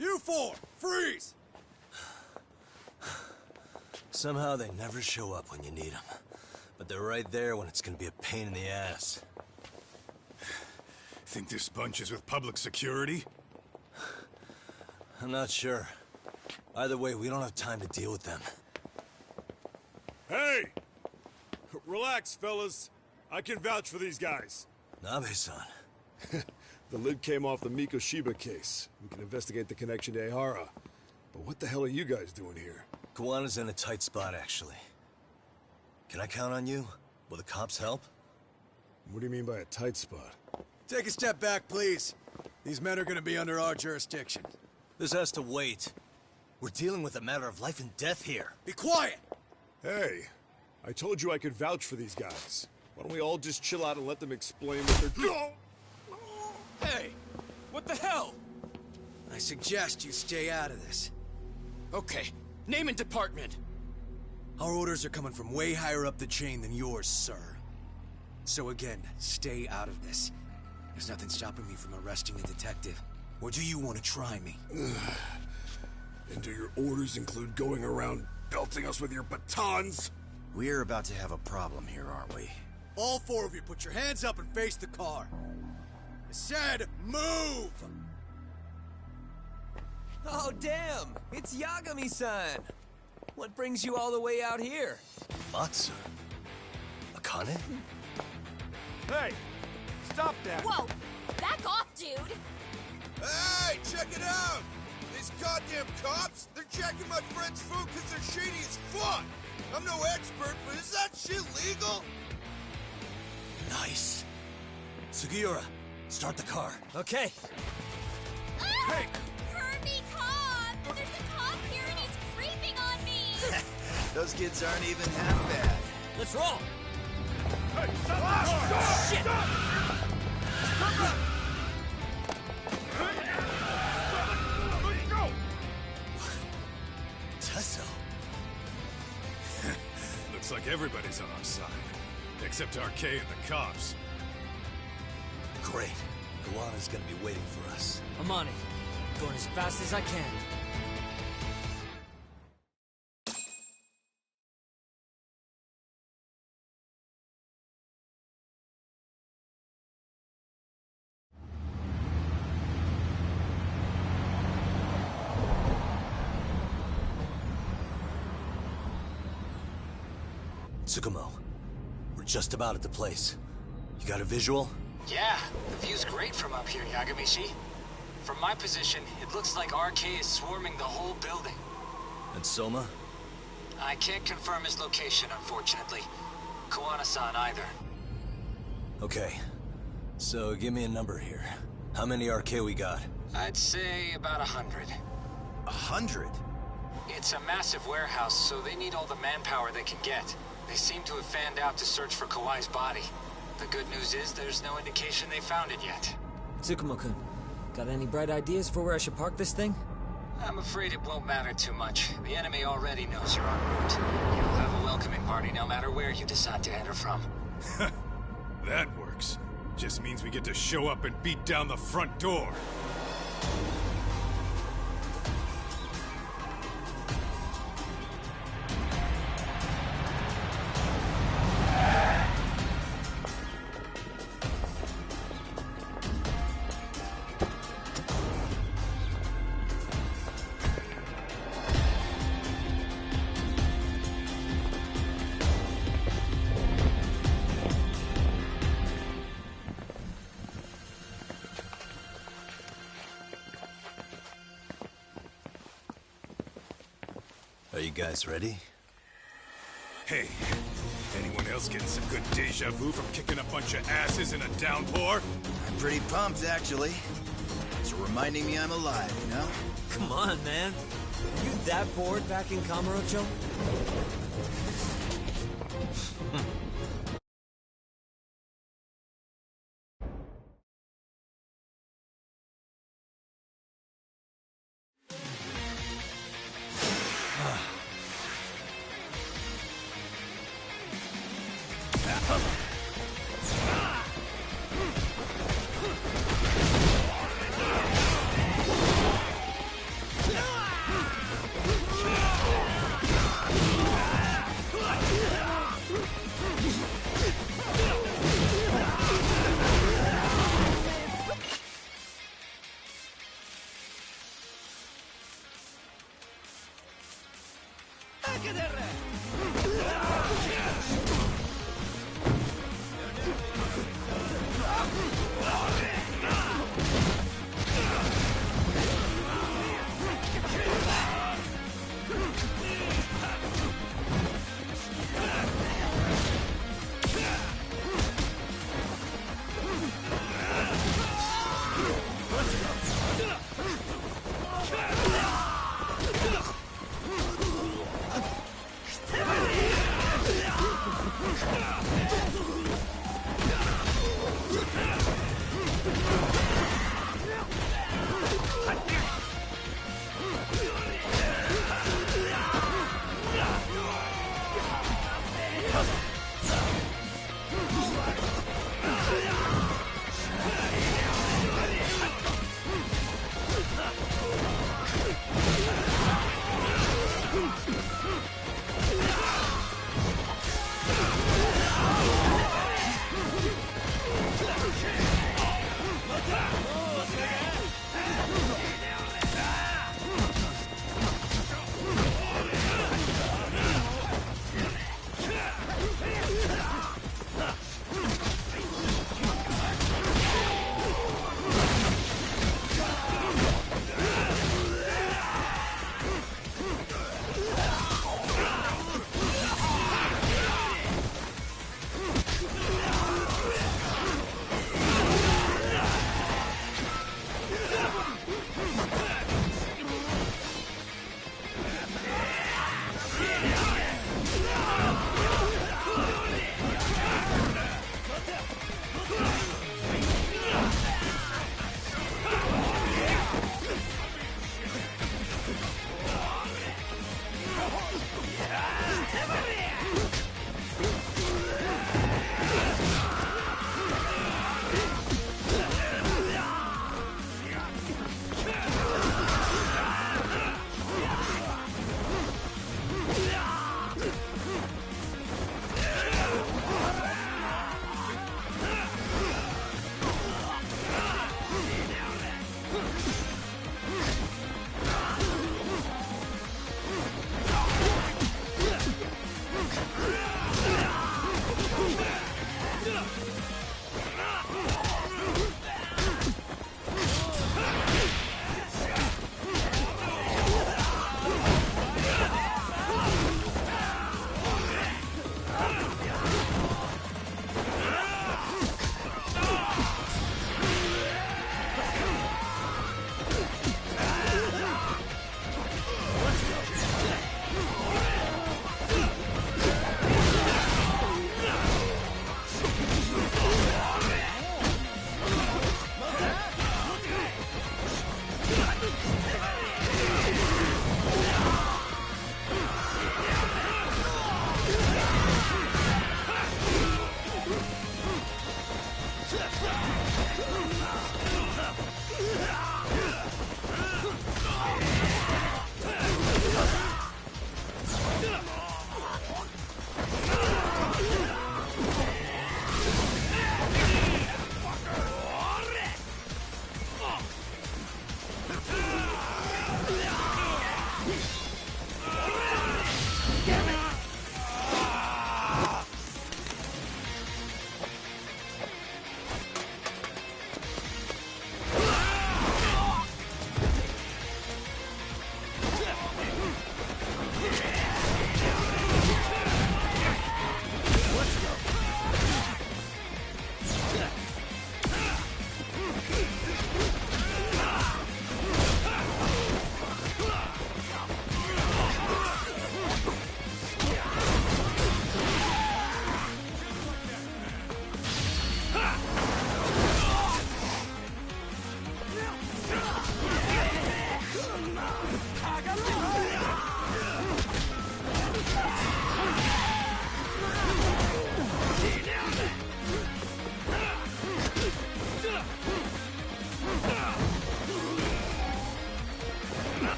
You four, freeze! Somehow they never show up when you need them. But they're right there when it's gonna be a pain in the ass. Think this bunch is with public security? I'm not sure. Either way, we don't have time to deal with them. Hey! Relax, fellas. I can vouch for these guys. Nabe-san. The lid came off the Mikoshiba case. We can investigate the connection to Ehara. But what the hell are you guys doing here? Kuwana's in a tight spot, actually. Can I count on you? Will the cops help? What do you mean by a tight spot? Take a step back, please. These men are gonna be under our jurisdiction. This has to wait. We're dealing with a matter of life and death here. Be quiet! Hey, I told you I could vouch for these guys. Why don't we all just chill out and let them explain what they're doing? Hey, what the hell? I suggest you stay out of this. Okay, name and department. Our orders are coming from way higher up the chain than yours, sir. So again, stay out of this. There's nothing stopping me from arresting a detective. Or do you want to try me? And do your orders include going around belting us with your batons? We're about to have a problem here, aren't we? All four of you, put your hands up and face the car. I said, move! Oh, damn! It's Yagami-san! What brings you all the way out here? Matsu? Akane? Hey! Stop that! Whoa! Back off, dude! Hey, check it out! These goddamn cops, they're checking my friend's food because they're shady as fuck! I'm no expert, but is that shit legal? Nice. Sugiura, start the car. Okay. Hey! Kirby cop! There's a cop here and he's creeping on me! Those kids aren't even half bad. Let's roll! Hey, stop the car! Shit! Let's go! Tesso. Looks like everybody's on our side. Except RK and the cops. Great. Kawana's gonna be waiting for us. I'm on it. Going as fast as I can. Tsukumo, we're just about at the place. You got a visual? Yeah, the view's great from up here, Yagamishi. From my position, it looks like RK is swarming the whole building. And Soma? I can't confirm his location, unfortunately. Kawana-san either. Okay. So give me a number here. How many RK we got? I'd say about 100. 100? It's a massive warehouse, so they need all the manpower they can get. They seem to have fanned out to search for Kawai's body. The good news is there's no indication they found it yet. Tsukumo-kun, got any bright ideas for where I should park this thing? I'm afraid it won't matter too much. The enemy already knows you're en route. You'll have a welcoming party no matter where you decide to enter from. That works. Just means we get to show up and beat down the front door. Are you guys ready? Hey, anyone else getting some good deja vu from kicking a bunch of asses in a downpour? I'm pretty pumped, actually. It's reminding me I'm alive, you know? Come on, man. Are you that bored back in Kamurocho?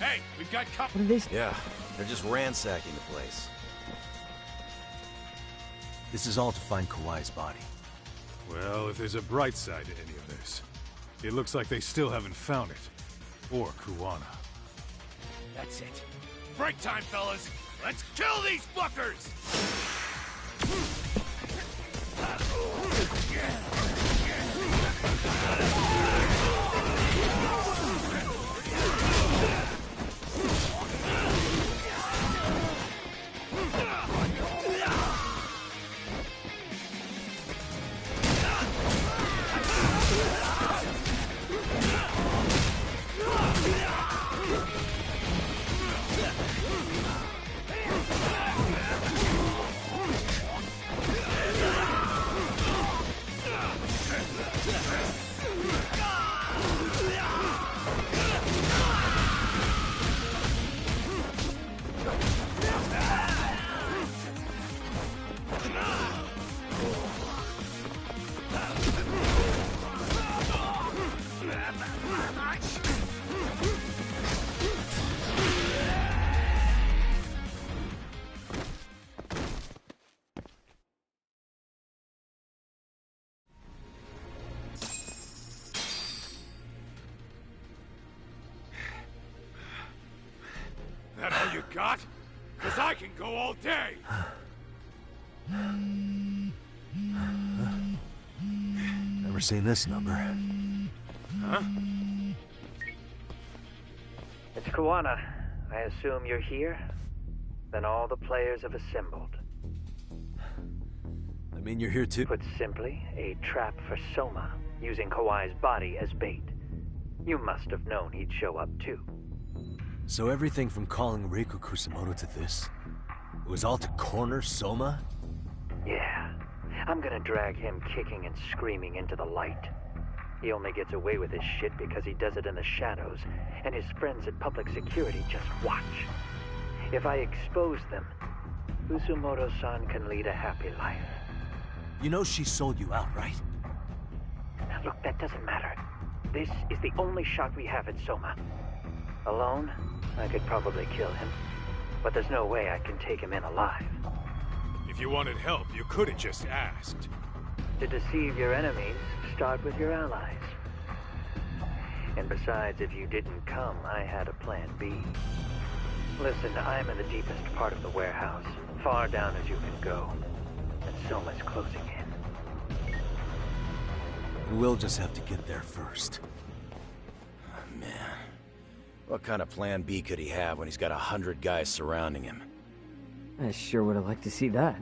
Hey, we've got What are they? Yeah, they're just ransacking the place. This is all to find Kawhi's body. Well, if there's a bright side to any of this, it looks like they still haven't found it. Or Kuwana. That's it. Break time, fellas! Let's kill these fuckers! That all you got? 'Cause I can go all day! Never seen this number. Huh? It's Kuwana. I assume you're here? Then all the players have assembled. I mean, you're here too? Put simply, a trap for Soma, using Kawhi's body as bait. You must have known he'd show up too. So everything from calling Reiko Kusumoto to this, it was all to corner Soma? Yeah. I'm gonna drag him kicking and screaming into the light. He only gets away with his shit because he does it in the shadows, and his friends at Public Security just watch. If I expose them, Kusumoto-san can lead a happy life. You know she sold you out, right? Now look, that doesn't matter. This is the only shot we have at Soma. Alone, I could probably kill him, but there's no way I can take him in alive. If you wanted help, you could have just asked. To deceive your enemies, start with your allies. And besides, if you didn't come, I had a plan B. Listen, I'm in the deepest part of the warehouse, far down as you can go, and Soma's closing in. We'll just have to get there first. Oh, man. What kind of plan B could he have when he's got 100 guys surrounding him? I sure would have liked to see that.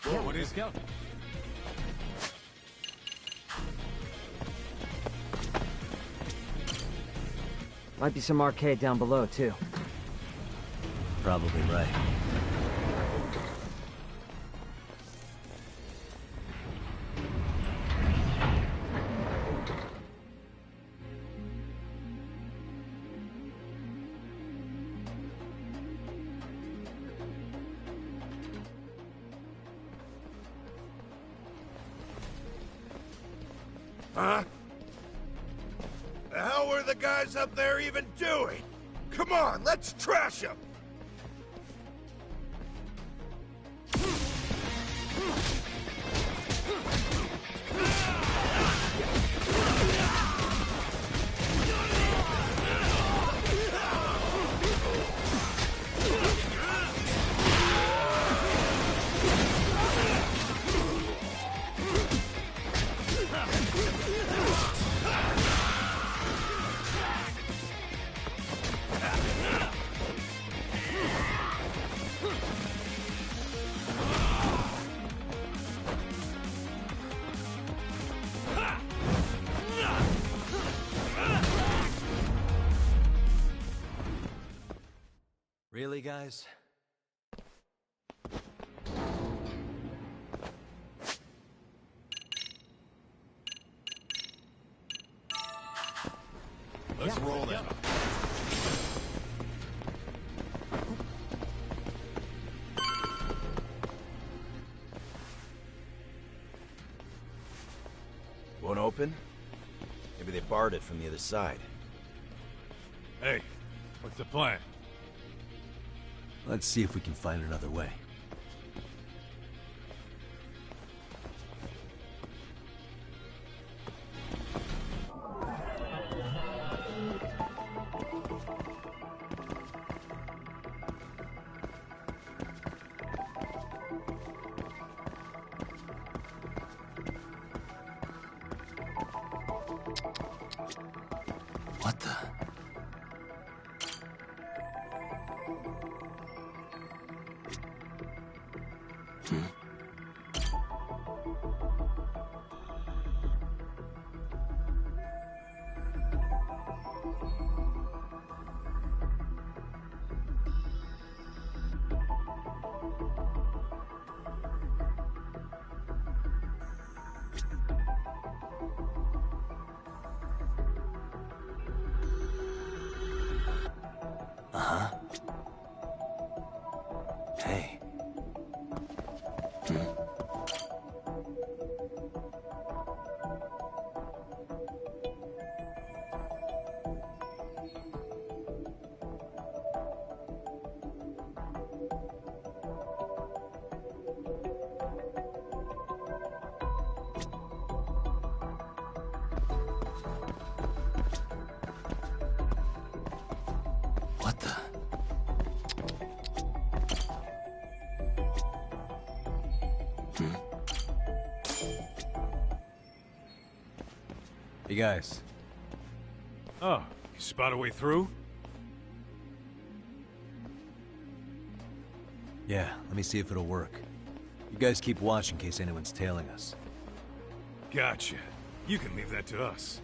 Whoa, what is it? Might be some arcade down below, too. Probably right. Huh? The hell were the guys up there even doing? Come on, let's trash them! Really, guys? Let's roll then. Won't open? Maybe they barred it from the other side. Hey, what's the plan? Let's see if we can find another way. What the? Uh-huh. Hey. What the? Hey guys. Oh, you spot a way through? Yeah, let me see if it'll work. You guys keep watch in case anyone's tailing us. Gotcha. You can leave that to us.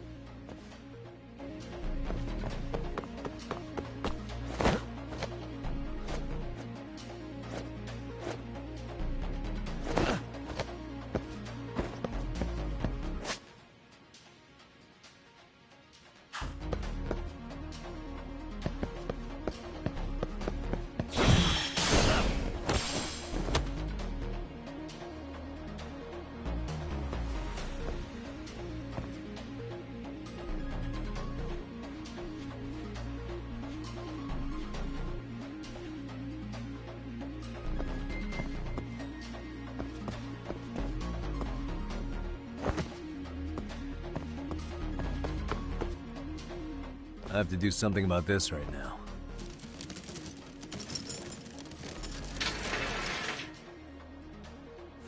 I have to do something about this right now.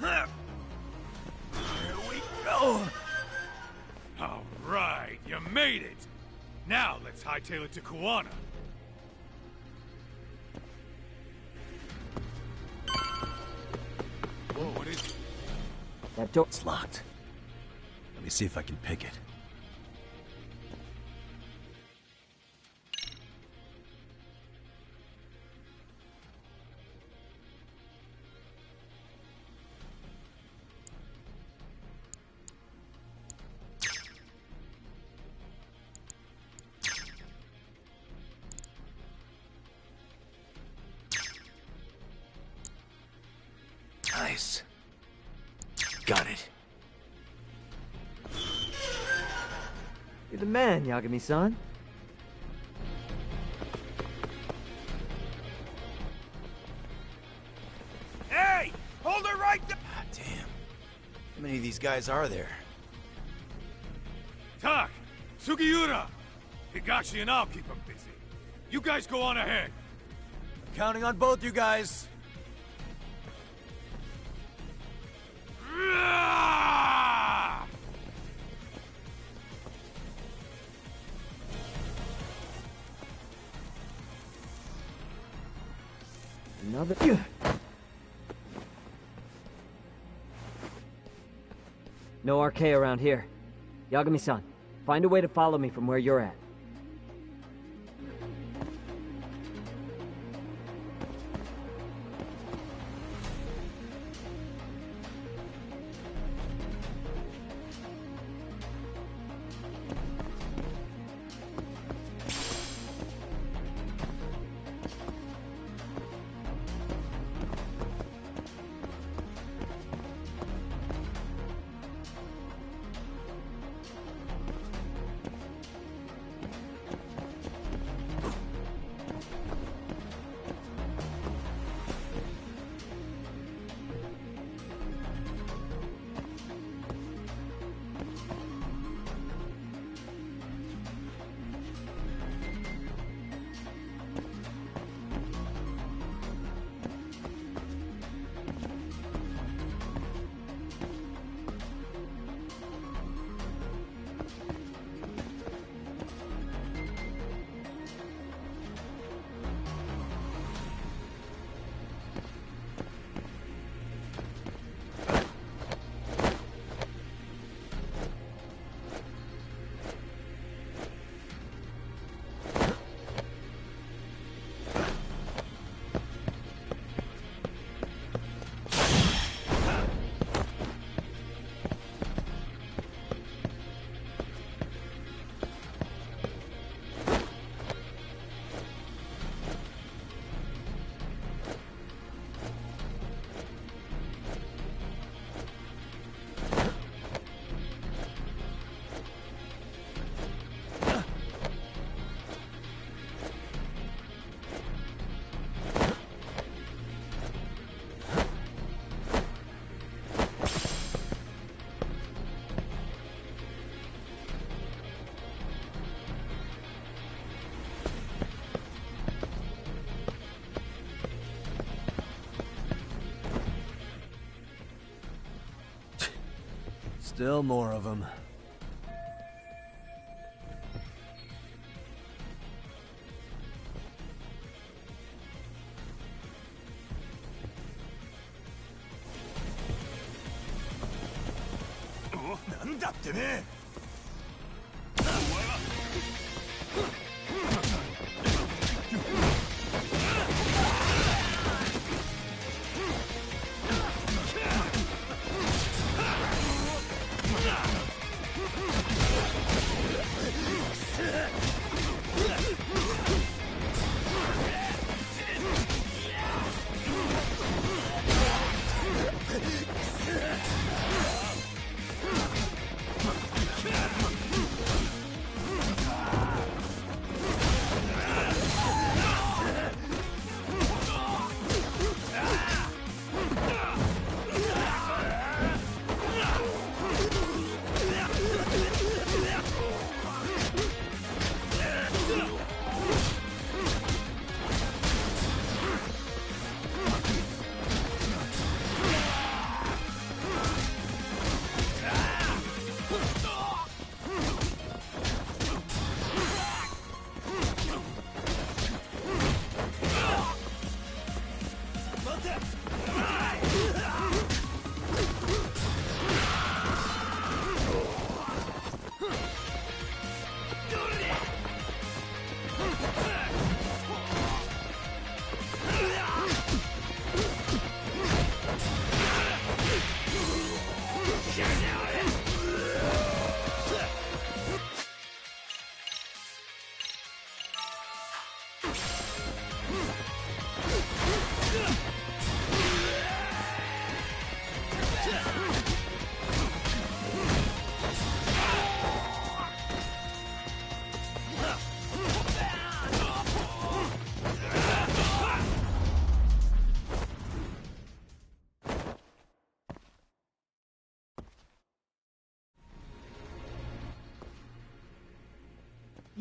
Here we go! All right, you made it! Now let's hightail it to Kuwana. Whoa, what is it? That door's locked. Let me see if I can pick it. Nice. Got it. You're the man, Yagami-san. Hey! Hold her right there! God damn. many of these guys are there? Tak! Sugiura! Higashi and I'll keep them busy. You guys go on ahead. I'm counting on both you guys. Another... No arcade around here. Yagami-san, find a way to follow me from where you're at. Still more of them.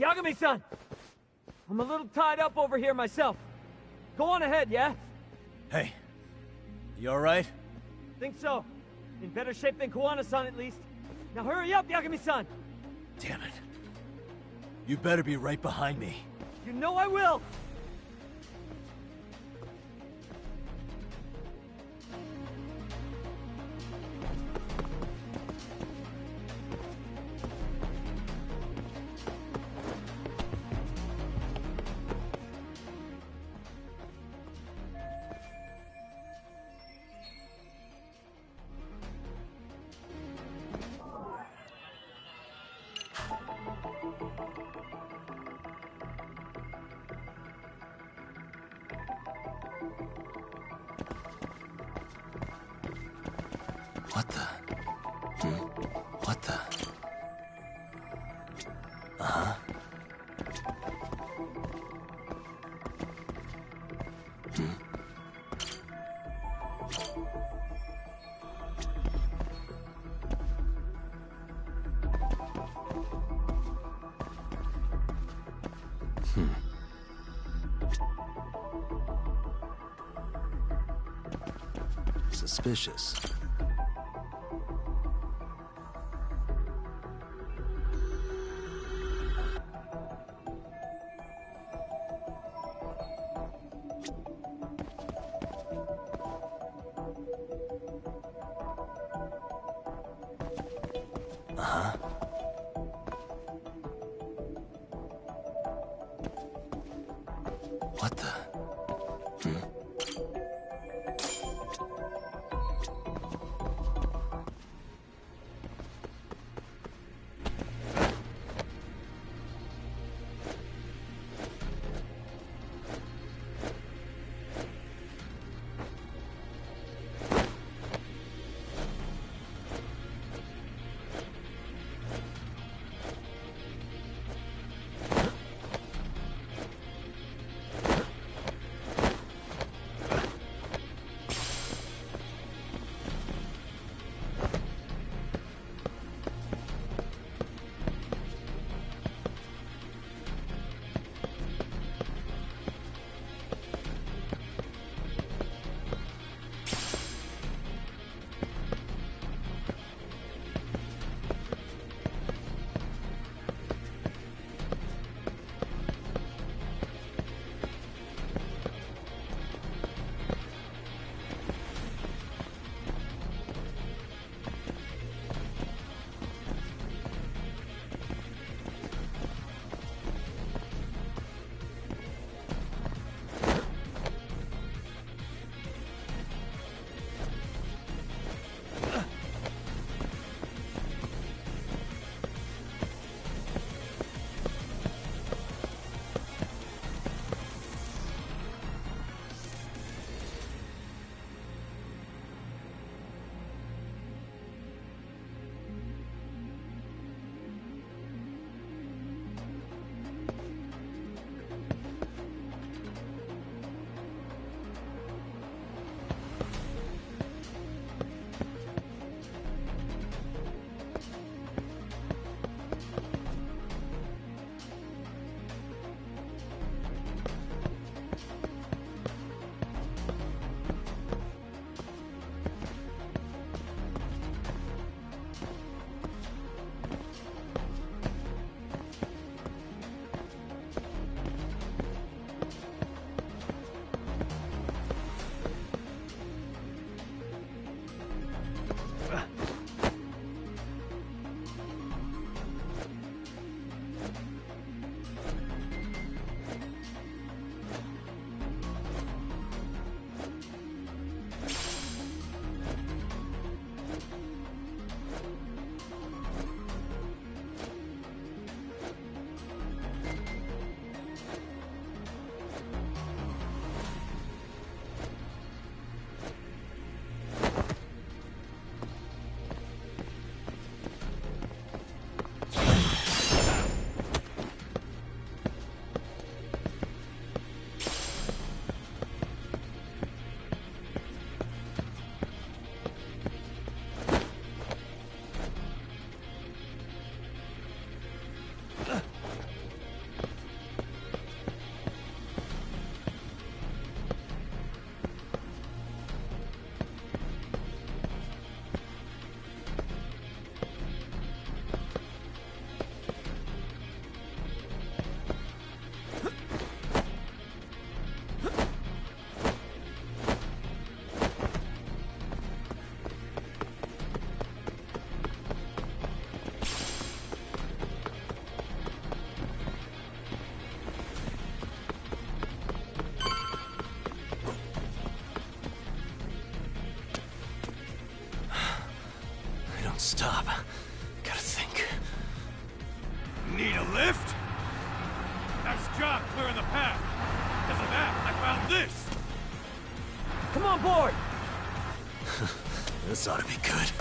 Yagami-san! I'm a little tied up over here myself. Go on ahead, yeah? Hey, you alright? Think so. In better shape than Kuwana-san, at least. Now hurry up, Yagami-san! Damn it. You better be right behind me. You know I will! What the? What the? Uh-huh. Suspicious. Uh-huh. What the? stop. Gotta think. Need a lift? Nice job clearing the path. Because of that, I found this. Come on board! This ought to be good.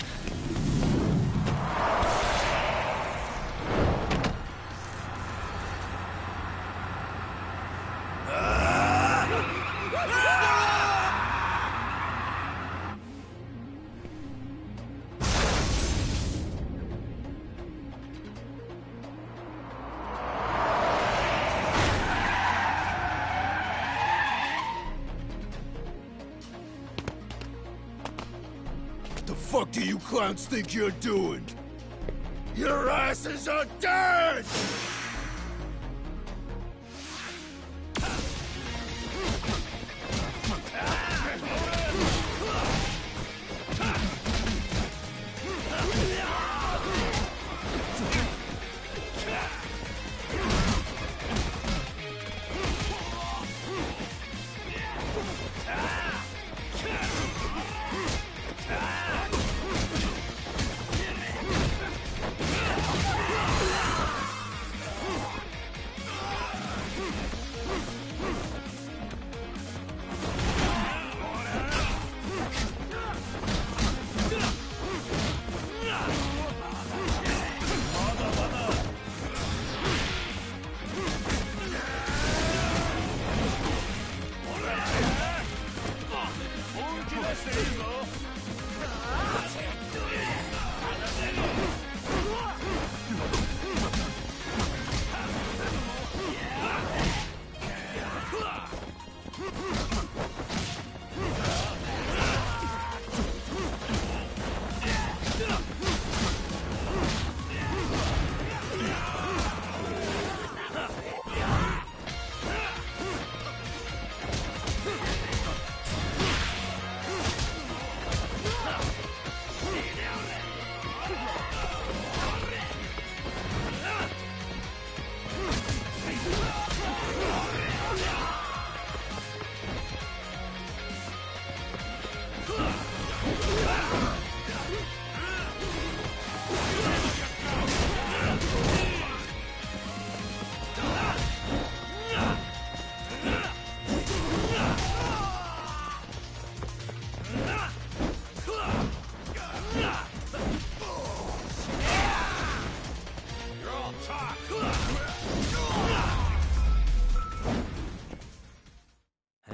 The fuck do you clowns think you're doing? Your asses are dead!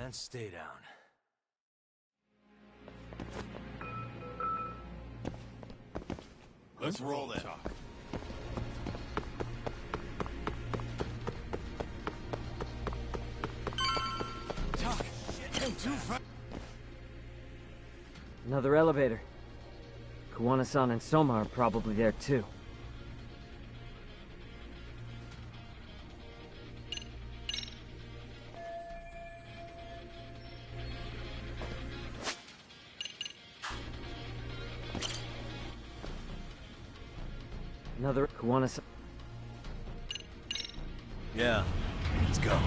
And stay down. Let's roll it. Talk. Getting too fast. Another elevator. Kuwana-san and Soma are probably there too. Another Kuwana-san. Yeah, let's go.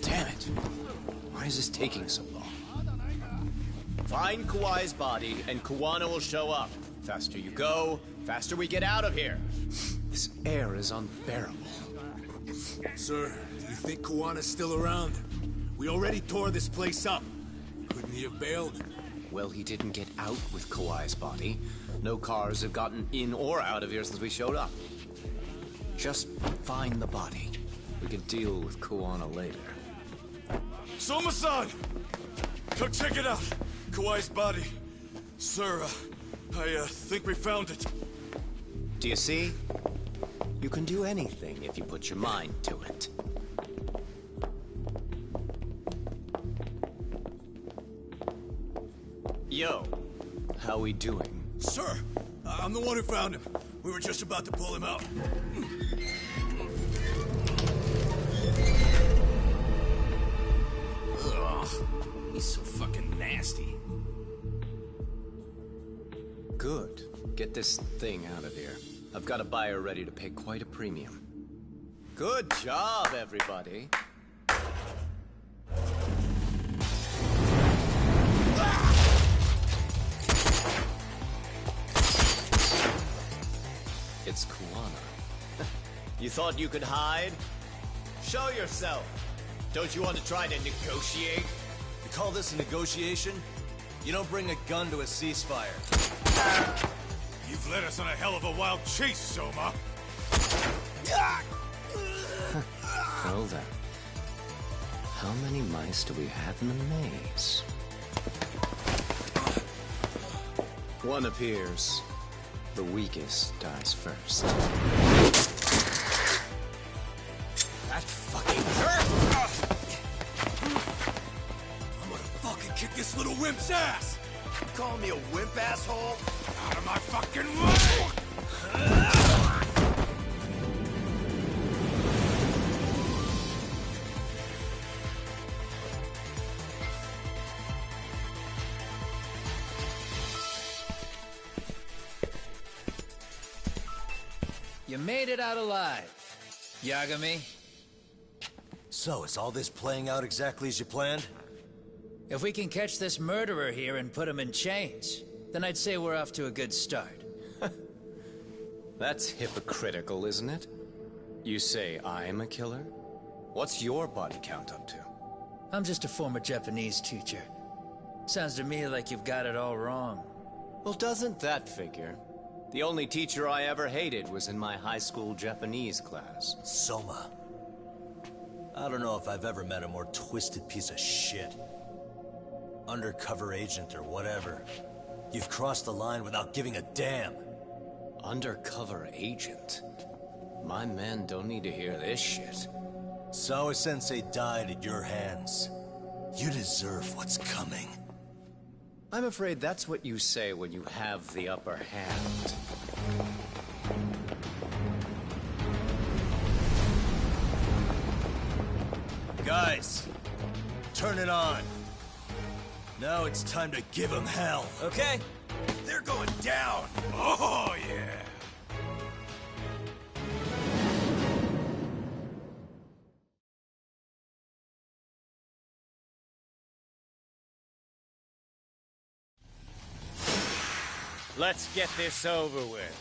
Damn it! Why is this taking so long? Find Kawai's body, and Kuwana will show up. Faster you go, faster we get out of here. This air is unbearable. Sir, do you think Kuwana's still around? We already tore this place up. Couldn't he have bailed? Well, he didn't get out with Kawai's body. No cars have gotten in or out of here since we showed up. Just find the body. We can deal with Kuwana later. Soma-san! Come check it out. Kawai's body. Sir, I think we found it. Do you see? You can do anything if you put your mind to it. Yo, how we doing? Sir, I'm the one who found him. We were just about to pull him out. Ugh, he's so fucking nasty. Good. Get this thing out of here. I've got a buyer ready to pay quite a premium. Good job, everybody. It's Kuwana. You thought you could hide? Show yourself. Don't you want to try to negotiate? You call this a negotiation? You don't bring a gun to a ceasefire. You've led us on a hell of a wild chase, Soma. Well then. How many mice do we have in the maze? One appears. The weakest dies first. That fucking hurt! I'm gonna fucking kick this little wimp's ass! You calling me a wimp, asshole? Out of my fucking way! You made it out alive, Yagami. So, is all this playing out exactly as you planned? If we can catch this murderer here and put him in chains, then I'd say we're off to a good start. That's hypocritical, isn't it? You say I'm a killer? What's your body count up to? I'm just a former Japanese teacher. Sounds to me like you've got it all wrong. Well, doesn't that figure? The only teacher I ever hated was in my high school Japanese class. Soma. I don't know if I've ever met a more twisted piece of shit. Undercover agent or whatever. You've crossed the line without giving a damn. Undercover agent? My men don't need to hear this shit. Sawa-sensei died at your hands. You deserve what's coming. I'm afraid that's what you say when you have the upper hand. Guys, turn it on. Now it's time to give them hell. Okay. They're going down. Oh, yeah. Let's get this over with.